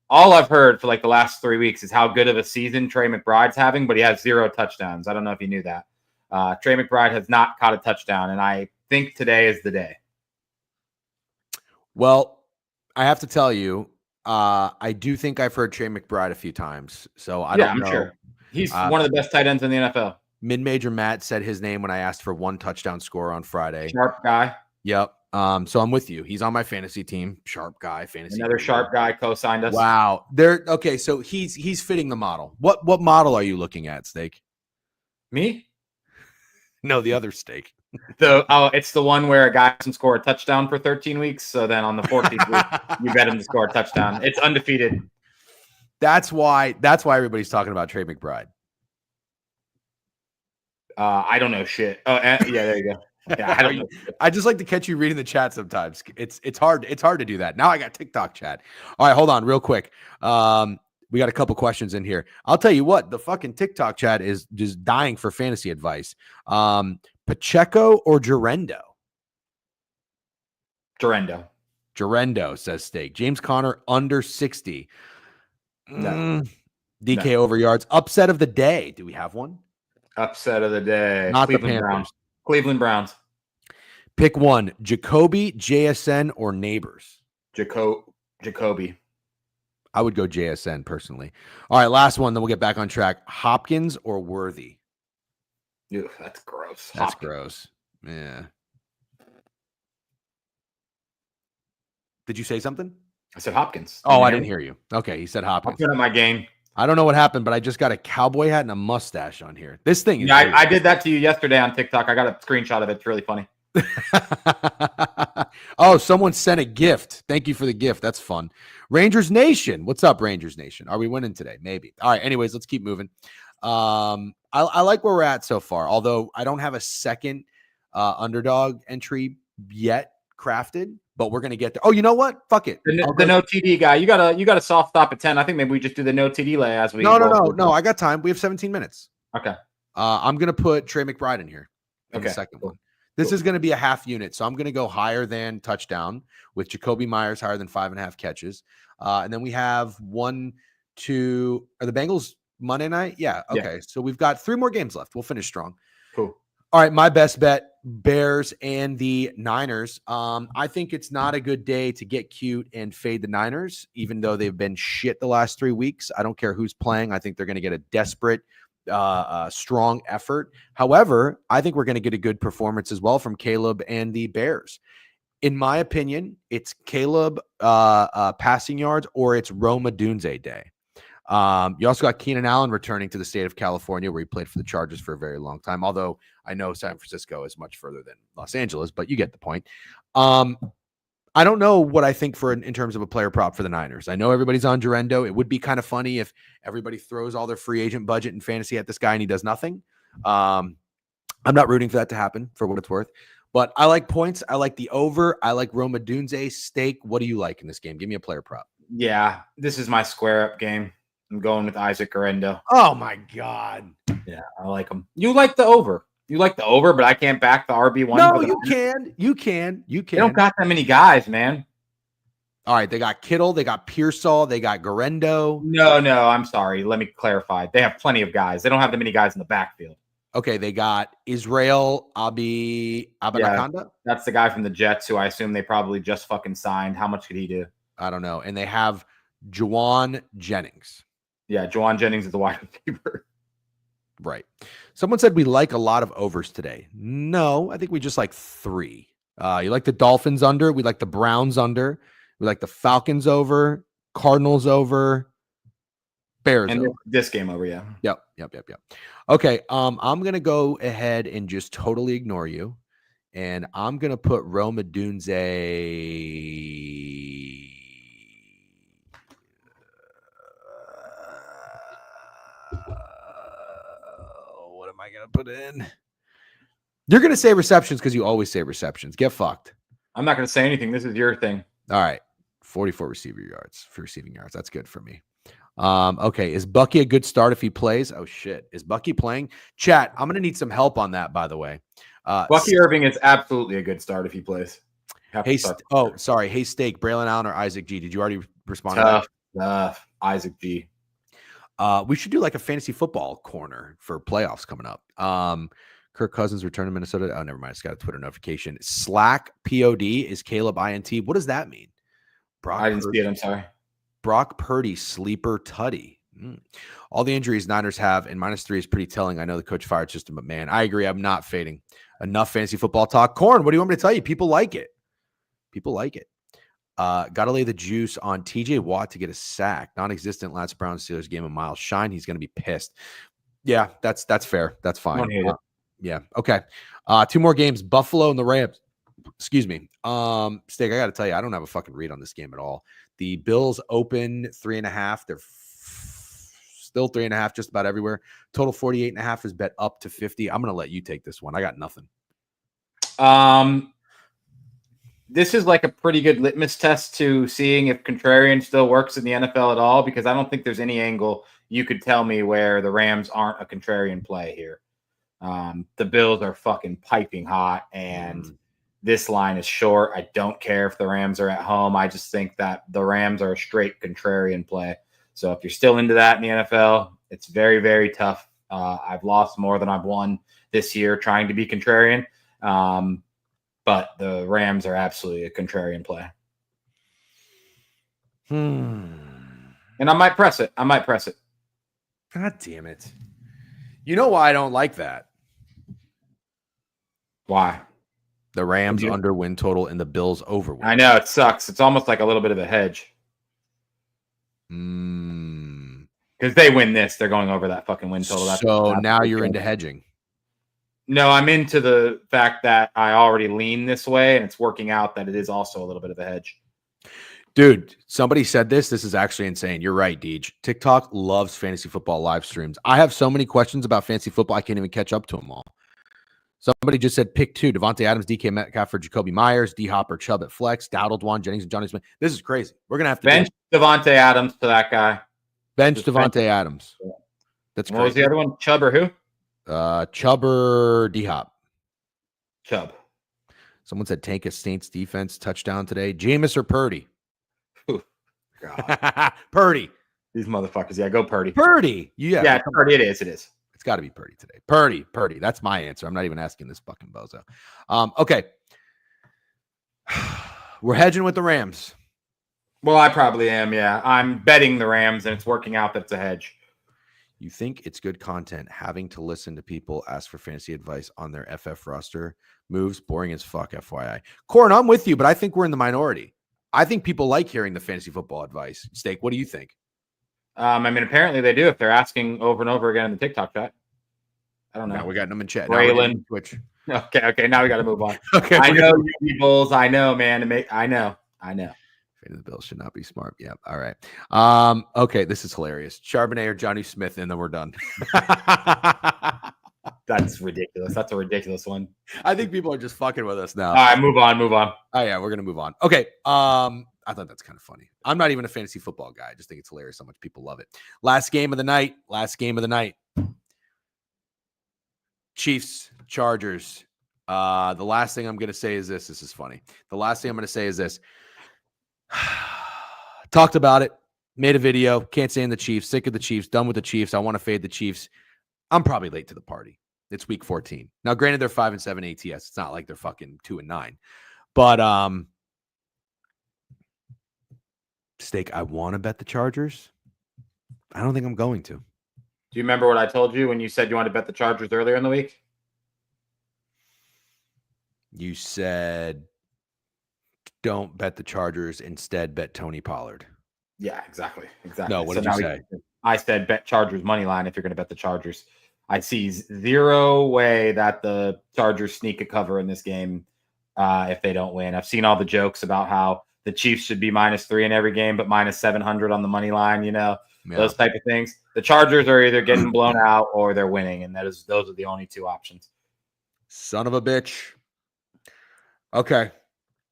All I've heard for like the last 3 weeks is how good of a season Trey McBride's having, but he has 0 touchdowns. I don't know if you knew that. Trey McBride has not caught a touchdown, and I think today is the day. Well, I have to tell you, I do think I've heard Trey McBride a few times, so I don't know. I'm sure. He's one of the best tight ends in the NFL. Mid-Major Matt said his name when I asked for 1 touchdown score on Friday. Sharp guy. Yep. So I'm with you. He's on my fantasy team. Sharp guy, fantasy. Another sharp guy co-signed us. Wow. Okay, so he's fitting the model. What model are you looking at, Steak? Me? No, the other Steak. It's the one where a guy can score a touchdown for 13 weeks. So then on the 14th week, you bet him to score a touchdown. It's undefeated. That's why everybody's talking about Trey McBride. I don't know shit. Oh, yeah, there you go. Yeah, I don't know. I just like to catch you reading the chat sometimes. It's hard to do that. Now I got TikTok chat. All right, hold on real quick. We got a couple questions in here. I'll tell you what, the fucking TikTok chat is just dying for fantasy advice. Pacheco or Gerendo? Gerendo, says Steak. James Conner under 60. No. DK over yards. Upset of the day. Do we have one? Upset of the day. Not Cleveland the Panthers. Browns. Cleveland Browns. Pick one. Jacoby, JSN, or Neighbors? Jacoby. I would go JSN personally. All right, last one, then we'll get back on track. Hopkins or Worthy? Ew, that's gross. That's gross. Yeah. Did you say something? I said Hopkins. I didn't hear you. Okay, he said Hopkins. I'll put up my game. I don't know what happened, but I just got a cowboy hat and a mustache on here. This thing is I did that to you yesterday on TikTok. I got a screenshot of it. It's really funny. Oh, someone sent a gift. Thank you for the gift. That's fun. Rangers Nation. What's up, Rangers Nation? Are we winning today? Maybe. All right. Anyways, let's keep moving. I like where we're at so far, although I don't have a second underdog entry yet crafted, but we're going to get there. Oh, you know what? Fuck it. The no TD guy. You got a soft stop at 10. I think maybe we just do the no TD lay as we. No. I got time. We have 17 minutes. Okay. I'm going to put Trey McBride in here. The second one. This is going to be a half unit. So I'm going to go higher than touchdown with Jacoby Myers higher than 5.5 catches. And then we have 1, 2. Are the Bengals Monday night? Yeah. Okay. Yeah. So we've got 3 more games left. We'll finish strong. Cool. All right. My best bet, Bears and the Niners. I think it's not a good day to get cute and fade the Niners, even though they've been shit the last 3 weeks. I don't care who's playing. I think they're going to get a desperate, strong effort. However, I think we're going to get a good performance as well from Caleb and the Bears. In my opinion, it's Caleb passing yards or it's Roma Dunze day. You also got Keenan Allen returning to the state of California, where he played for the Chargers for a very long time. Although I know San Francisco is much further than Los Angeles, but you get the point. I I don't know what I think in terms of a player prop for the Niners. I know everybody's on Durendo. It would be kind of funny if everybody throws all their free agent budget in fantasy at this guy and he does nothing. I'm not rooting for that to happen for what it's worth, but I like points. I like the over. I like Rome Odunze stake. What do you like in this game? Give me a player prop. Yeah, this is my square up game. I'm going with Isaac Garendo. Oh my God. Yeah, I like him. You like the over. You like the over, but I can't back the RB1. No, you can. You can. You can. They don't got that many guys, man. All right. They got Kittle. They got Pearsall. They got Garendo. No, I'm sorry. Let me clarify. They have plenty of guys. They don't have that many guys in the backfield. Okay. They got Israel Abanikanda. Yeah, that's the guy from the Jets who I assume they probably just fucking signed. How much could he do? I don't know. And they have Juwan Jennings. Yeah, Juwan Jennings is the wide receiver. Right. Someone said we like a lot of overs today. No, I think we just like 3. You like the Dolphins under. We like the Browns under. We like the Falcons over. Cardinals over. Bears and over. This game over, yeah. Yep. Okay. I'm gonna go ahead and just totally ignore you, and I'm gonna put Rome Odunze. What am I going to put in? You're going to say receptions because you always say receptions. Get fucked. I'm not going to say anything. This is your thing. All right. 44 receiving yards. That's good for me. Okay. Is Bucky a good start if he plays? Oh, shit. Is Bucky playing? Chat, I'm going to need some help on that, by the way. Bucky Irving is absolutely a good start if he plays. Hey, sorry. Hey, Steak, Braylon Allen or Isaac G. Did you already respond to that? Tough. Isaac G. We should do like a fantasy football corner for playoffs coming up. Kirk Cousins returned to Minnesota. Oh, never mind. It's got a Twitter notification. Slack POD is Caleb INT. What does that mean? I didn't see it. I'm sorry. Brock Purdy, sleeper tutty. All the injuries Niners have, and -3 is pretty telling. I know the coach fired system, but man, I agree. I'm not fading. Enough fantasy football talk. Corn, what do you want me to tell you? People like it. Got to lay the juice on TJ Watt to get a sack. Non-existent last Browns Steelers game of Miles Shine. He's going to be pissed. Yeah, that's fair. That's fine. Yeah. Okay. 2 more games. Buffalo and the Rams. Excuse me. Steak, I got to tell you, I don't have a fucking read on this game at all. The Bills open 3.5. They're still 3.5 just about everywhere. Total 48.5 is bet up to 50. I'm going to let you take this one. I got nothing. This is like a pretty good litmus test to seeing if contrarian still works in the NFL at all, because I don't think there's any angle you could tell me where the Rams aren't a contrarian play here. The Bills are fucking piping hot, and this line is short. I don't care if the Rams are at home. I just think that the Rams are a straight contrarian play. So if you're still into that in the NFL, it's very, very tough. I've lost more than I've won this year trying to be contrarian. But the Rams are absolutely a contrarian play. And I might press it. God damn it. You know why I don't like that? Why? The Rams under win total and the Bills over win. I know, it sucks. It's almost like a little bit of a hedge. Because they win this, they're going over that fucking win total. So now you're into hedging. No, I'm into the fact that I already lean this way, and it's working out that it is also a little bit of a hedge. Dude, somebody said this. This is actually insane. You're right, Deej. TikTok loves fantasy football live streams. I have so many questions about fantasy football, I can't even catch up to them all. Somebody just said pick 2. Devontae Adams, DK Metcalf for Jacoby Myers, D-Hop or Chubb at flex, Dowdle, Dwan Jennings, and Johnny Smith. This is crazy. We're going to have to bench Devontae Adams to that guy. Bench Devontae Adams. That's crazy. What was the other one? Chubb or who? Chubb or D-Hop? Chubb. Someone said tank a Saints defense touchdown today. Jameis or Purdy? God. Purdy. These motherfuckers. Yeah, go Purdy. Purdy. Yeah, Purdy. It is. It's got to be Purdy today. Purdy. That's my answer. I'm not even asking this fucking bozo. Okay. We're hedging with the Rams. Well, I probably am, yeah. I'm betting the Rams, and it's working out that it's a hedge. You think it's good content having to listen to people ask for fantasy advice on their FF roster moves? Boring as fuck, FYI. Corn, I'm with you, but I think we're in the minority. I think people like hearing the fantasy football advice. Steak, what do you think? I mean, apparently they do if they're asking over and over again in the TikTok chat. I don't know. Now we got them in chat. Braylon. Twitch. Okay. Now we got to move on. Okay. I know you Bulls. I know, man. I know. I know. Fading the Bills should not be smart. Yeah. All right. Okay. This is hilarious. Charbonnet or Johnny Smith, and then we're done. That's ridiculous. That's a ridiculous one. I think people are just fucking with us now. All right, move on. Oh yeah, we're gonna move on. Okay. I thought that's kind of funny. I'm not even a fantasy football guy. I just think it's hilarious how much people love it. Last game of the night. Chiefs, Chargers. The last thing I'm gonna say is this. This is funny. The last thing I'm gonna say is this. Talked about it, made a video. Can't stand the Chiefs, sick of the Chiefs, done with the Chiefs. I want to fade the Chiefs. I'm probably late to the party. It's week 14. Now, granted, they're 5-7 ATS. It's not like they're fucking 2-9. But Steak, I want to bet the Chargers. I don't think I'm going to. Do you remember what I told you when you said you wanted to bet the Chargers earlier in the week? You said don't bet the Chargers, instead bet Tony Pollard. Yeah, exactly. No, what did you say? I said bet Chargers money line if you're going to bet the Chargers. I see zero way that the Chargers sneak a cover in this game if they don't win. I've seen all the jokes about how the Chiefs should be -3 in every game, but -700 on the money line, those type of things. The Chargers are either getting blown out or they're winning, and those are the only two options. Son of a bitch. Okay.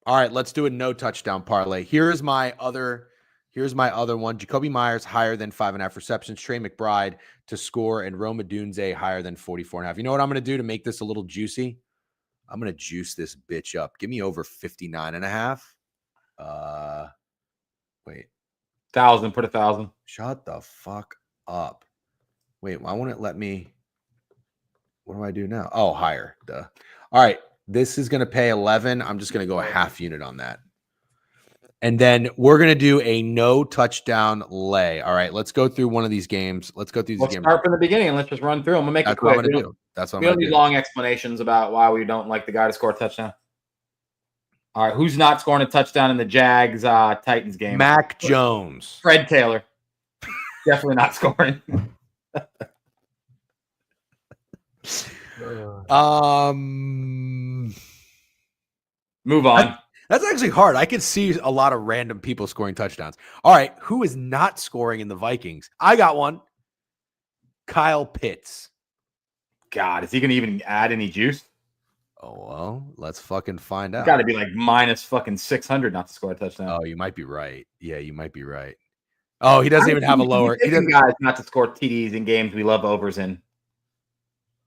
All right, let's do a no touchdown parlay. Here's my other one. Jacoby Myers higher than 5.5 receptions. Trey McBride to score, and Rome Odunze higher than 44.5. You know what I'm going to do to make this a little juicy? I'm going to juice this bitch up. Give me over 59.5. Wait. 1,000. Put 1,000. Shut the fuck up. Wait, why won't it let me? What do I do now? Oh, higher. Duh. All right. This is going to pay 11. I'm just going to go a half unit on that. And then we're going to do a no touchdown lay. All right, let's go through one of these games. Let's start from the beginning and let's just run through them. We'll make it quick. That's what we don't need long explanations about why we don't like the guy to score a touchdown. All right, who's not scoring a touchdown in the Jags Titans game? Mac Jones. Fred Taylor. Definitely not scoring. Move on. That's actually hard. I could see a lot of random people scoring touchdowns. All right, who is not scoring in the Vikings? I got one. Kyle Pitts. God, is he going to even add any juice? Oh, well, let's fucking find out. Got to be like -600 not to score a touchdown. Oh, you might be right. Yeah, you might be right. Oh, he doesn't even have a lower. He doesn't guys not to score TDs in games we love overs in.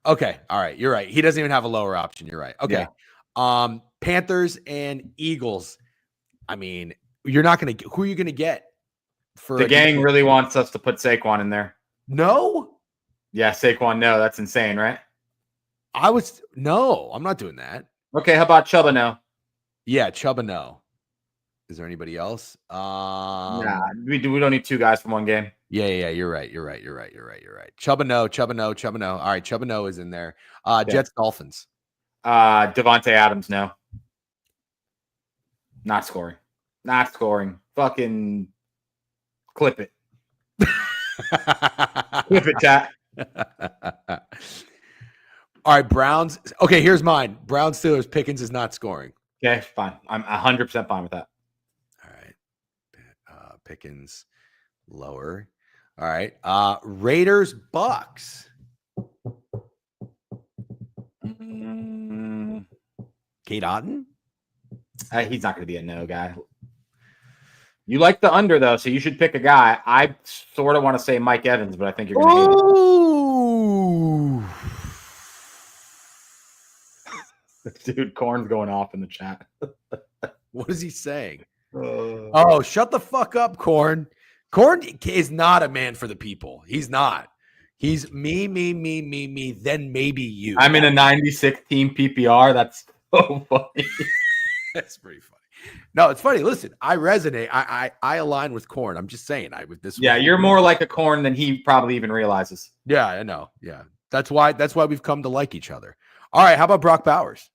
Okay, all right, you're right. He doesn't even have a lower option. You're right. Okay. Yeah. Panthers and Eagles. I mean, you're not going to. Who are you going to get? For the gang really wants us to put Saquon in there. No. Yeah, Saquon. No, that's insane, right? I'm not doing that. Okay, how about Chuba? No. Yeah, Chuba. No. Is there anybody else? Nah, we don't need two guys from one game. Yeah. You're right. Chuba. No. All right, Chuba. No is in there. Jets, Dolphins. Devontae Adams. No. Not scoring. Fucking clip it. Clip it, chat. All right, Browns. Okay, here's mine. Browns, Steelers. Pickens is not scoring. Okay, fine. I'm 100% fine with that. All right. Pickens lower. All right. Raiders, Bucks. Kate Otten? He's not going to be a no guy. You like the under, though, so you should pick a guy. I sort of want to say Mike Evans, but I think you're going to hate it. Dude, Corn's going off in the chat. What is he saying? Oh, shut the fuck up, Corn. Corn is not a man for the people. He's not. He's me, then maybe you. I'm in a 96 team PPR. That's so funny. That's pretty funny. No, it's funny. Listen, I resonate. I align with Corn. I'm just saying. Yeah, you're more like a Corn than he probably even realizes. Yeah, I know. Yeah, that's why we've come to like each other. All right, how about Brock Bowers?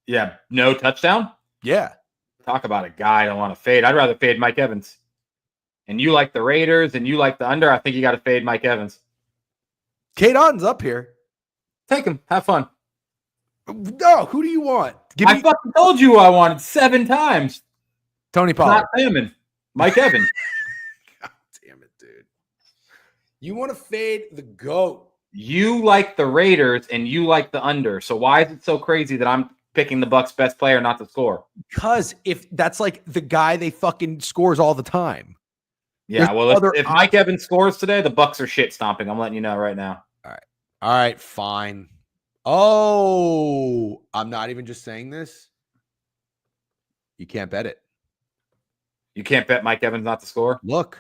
Yeah, no touchdown. Yeah, talk about a guy I don't want to fade. I'd rather fade Mike Evans. And you like the Raiders, and you like the under. I think you got to fade Mike Evans. Kate Otten's up here. Take him. Have fun. No, who do you want? I fucking told you I wanted 7 times. Tony It's Pollard. not Salmon. Mike Evans. God damn it, dude. You want to fade the GOAT. You like the Raiders and you like the under. So why is it so crazy that I'm picking the Bucks' best player not to score? Because if that's like the guy they fucking scores all the time. Yeah, There's well, other if Mike Evans scores today, the Bucks are shit stomping. I'm letting you know right now. All right, fine. Oh, I'm not even just saying this. You can't bet it. You can't bet Mike Evans not to score? Look,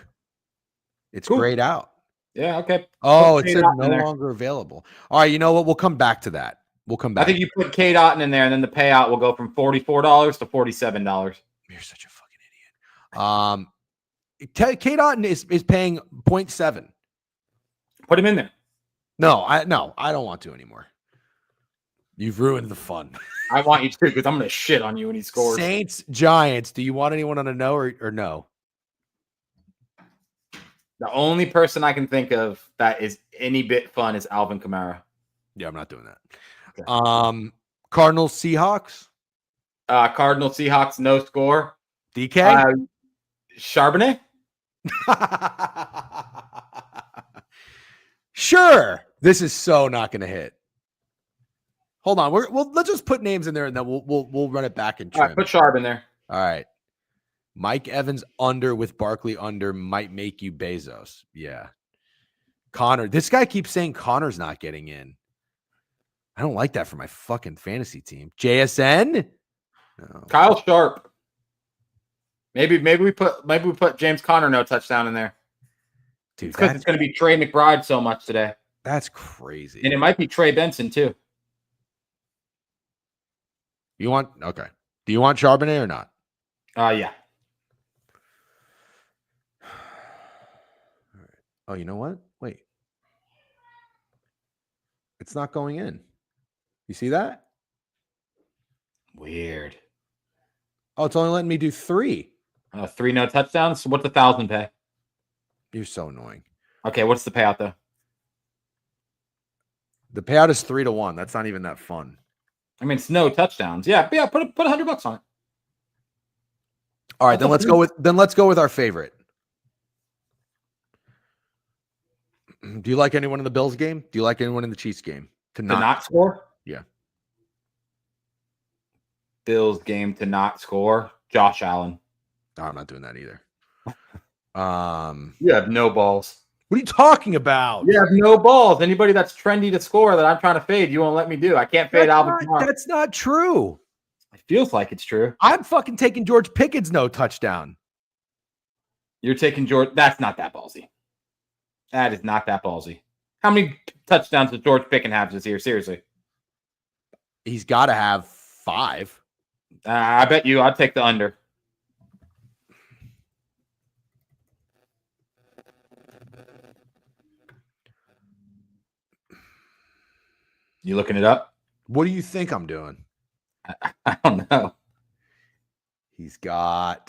it's Cool. grayed out. Yeah, okay. Oh, Put it said K-Dot no in there. longer available. All right, you know what? We'll come back to that. We'll come I back. think you put K. Dotton in there, and then the payout will go from $44 to $47. You're such a fucking idiot. K. Dotton is paying 0.7. Put him in there. No, I don't want to anymore. You've ruined the fun. I want you to because I'm going to shit on you when he scores. Saints, Giants. Do you want anyone on a no or no? The only person I can think of that is any bit fun is Alvin Kamara. Yeah, I'm not doing that. Okay. Cardinals, Seahawks. Cardinals, Seahawks, no score. DK. Charbonnet. Sure. This is so not going to hit. Hold on. Let's just put names in there and then we'll run it back and trim. All right, put Sharp in there. All right. Mike Evans under with Barkley under might make you Bezos. Yeah. Connor. This guy keeps saying Connor's not getting in. I don't like that for my fucking fantasy team. JSN? No. Kyle Sharp. Maybe we put James Conner no touchdown in there. Dude, because it's going to be Trey McBride so much today. That's crazy. And it might be Trey Benson too. Do you want Charbonnet or not? Yeah. All right. Oh, you know what? Wait. It's not going in. You see that? Weird. Oh, it's only letting me do 3. 3 no touchdowns. So what's 1,000 pay? You're so annoying. Okay, what's the payout though? The payout is 3-1. That's not even that fun. I mean, it's no touchdowns. Yeah. Put $100 on it. All right, then let's go with our favorite. Do you like anyone in the Bills game? Do you like anyone in the Chiefs game to not score? Yeah. Bills game to not score. Josh Allen. No, I'm not doing that either. You have no balls. What are you talking about? You have no balls. Anybody that's trendy to score that I'm trying to fade, you won't let me do. I can't fade Alvin Kamara. That's not true. It feels like it's true. I'm fucking taking George Pickens no touchdown. You're taking George. That's not that ballsy. That is not that ballsy. How many touchdowns does George Pickens have this year? Seriously. He's got to have 5. I bet you I'd take the under. You looking it up? What do you think I'm doing? I don't know. He's got...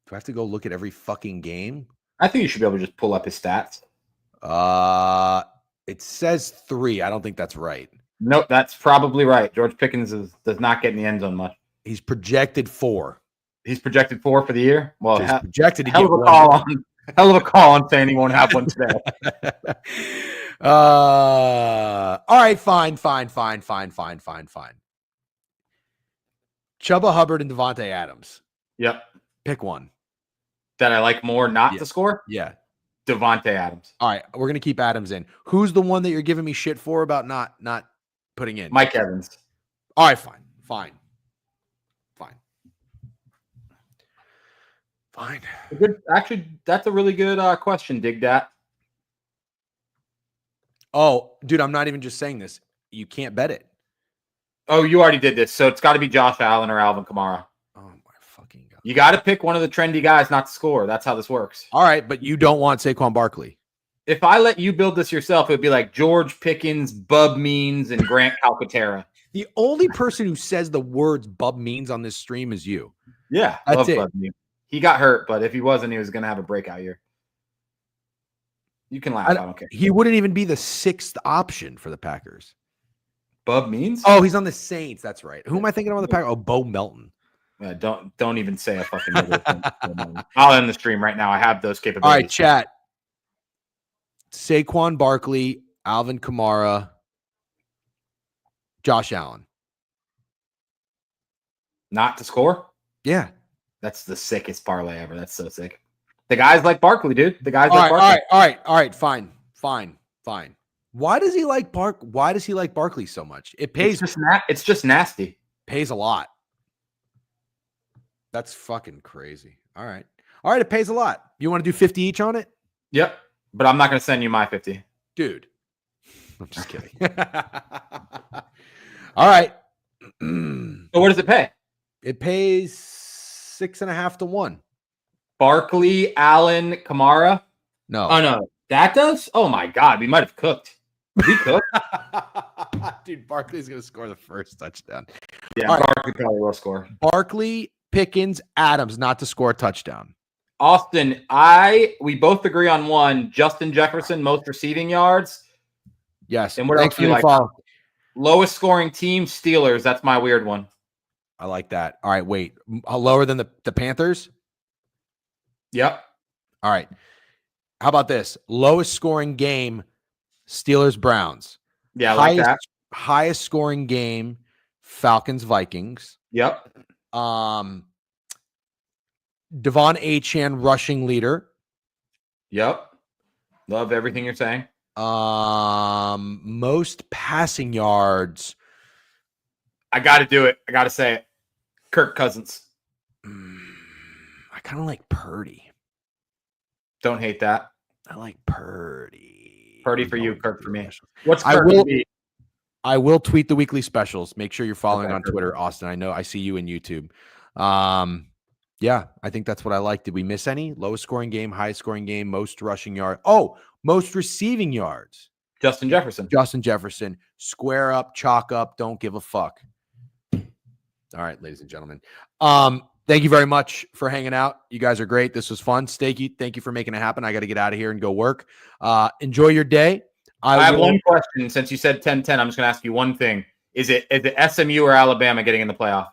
Do I have to go look at every fucking game? I think you should be able to just pull up his stats. It says 3. I don't think that's right. Nope, that's probably right. George Pickens does not get in the end zone much. He's projected 4. He's projected 4 for the year. Well, He's projected to hell get of a call on. Hell of a call on saying he won't have one today. All right, fine. Chuba Hubbard and Devontae Adams. Yep. Pick one. That I like more not to score? Yeah. Devontae Adams. All right, we're going to keep Adams in. Who's the one that you're giving me shit for about not putting in? Mike Evans. All right, fine. Good. Actually, that's a really good question, Dig Dat. Oh, dude, I'm not even just saying this. You can't bet it. Oh, you already did this, so it's got to be Josh Allen or Alvin Kamara. Oh my fucking god! You got to pick one of the trendy guys not to score. That's how this works. All right, but you don't want Saquon Barkley. If I let you build this yourself, it would be like George Pickens, Bub Means, and Grant Calcaterra. The only person who says the words Bub Means on this stream is you. Yeah, that's it. Bub Means. He got hurt, but if he wasn't, he was going to have a breakout year. You can laugh. I don't care. He wouldn't even be the 6th option for the Packers. Bub Means? Oh, he's on the Saints. That's right. Who am I thinking of on the Packers? Oh, Bo Melton. Don't even say a fucking negative thing. I'll end the stream right now. I have those capabilities. All right, chat. Saquon Barkley, Alvin Kamara, Josh Allen. Not to score? Yeah. That's the sickest parlay ever. That's so sick. The guys like Barkley, dude. The guys like Barkley. All right. Fine. Why does he like Barkley so much? It pays. It's just nasty. Pays a lot. That's fucking crazy. All right. It pays a lot. You want to do 50 each on it? Yep. But I'm not going to send you my 50. Dude. I'm just kidding. All right. So what does it pay? It pays 6.5 to 1. Barkley, Allen, Kamara. No. Oh no, that does. Oh my God, we might have cooked. We cooked. Dude, Barkley's gonna score the first touchdown. Yeah, right. Barkley probably will score. Barkley, Pickens, Adams not to score a touchdown. Austin, we both agree on one. Justin Jefferson, most receiving yards. Yes. And what else do you like? Lowest scoring team, Steelers. That's my weird one. I like that. All right, wait. Lower than the Panthers? Yep. All right. How about this? Lowest scoring game, Steelers Browns. Yeah, I like that. Highest scoring game, Falcons Vikings. Yep. Devon Achane rushing leader. Yep. Love everything you're saying. Most passing yards. I got to do it. I got to say it. Kirk Cousins. I kind of like Purdy. Don't hate that. I like Purdy. Purdy for you, Kirk for me. What's Kirk? I will tweet the weekly specials. Make sure you're following on Twitter, Austin. I see you in YouTube. Yeah, I think that's what I like. Did we miss any? Lowest scoring game, highest scoring game, most rushing yard. Oh, most receiving yards. Justin Jefferson. Square up, chalk up, don't give a fuck. All right, ladies and gentlemen. Thank you very much for hanging out. You guys are great. This was fun. Stakey, thank you for making it happen. I got to get out of here and go work. Enjoy your day. I have one question. Since you said 10-10, I'm just going to ask you one thing. Is it SMU or Alabama getting in the playoff?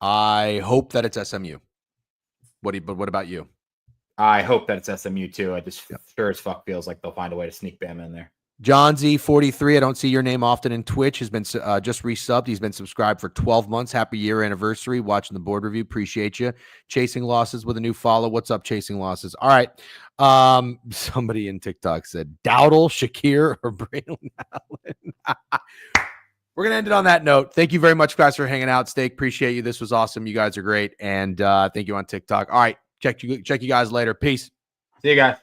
I hope that it's SMU. But what about you? I hope that it's SMU too. I just sure as fuck feels like they'll find a way to sneak Bama in there. John Z43, I don't see your name often in Twitch, has been just resubbed. He's been subscribed for 12 months. Happy year anniversary. Watching the board review. Appreciate you. Chasing Losses with a new follow. What's up, Chasing Losses? All right. Somebody in TikTok said Dowdle, Shakir, or Braylon Allen. We're going to end it on that note. Thank you very much, guys, for hanging out. Steak, appreciate you. This was awesome. You guys are great. And thank you on TikTok. All right. Check you guys later. Peace. See you guys.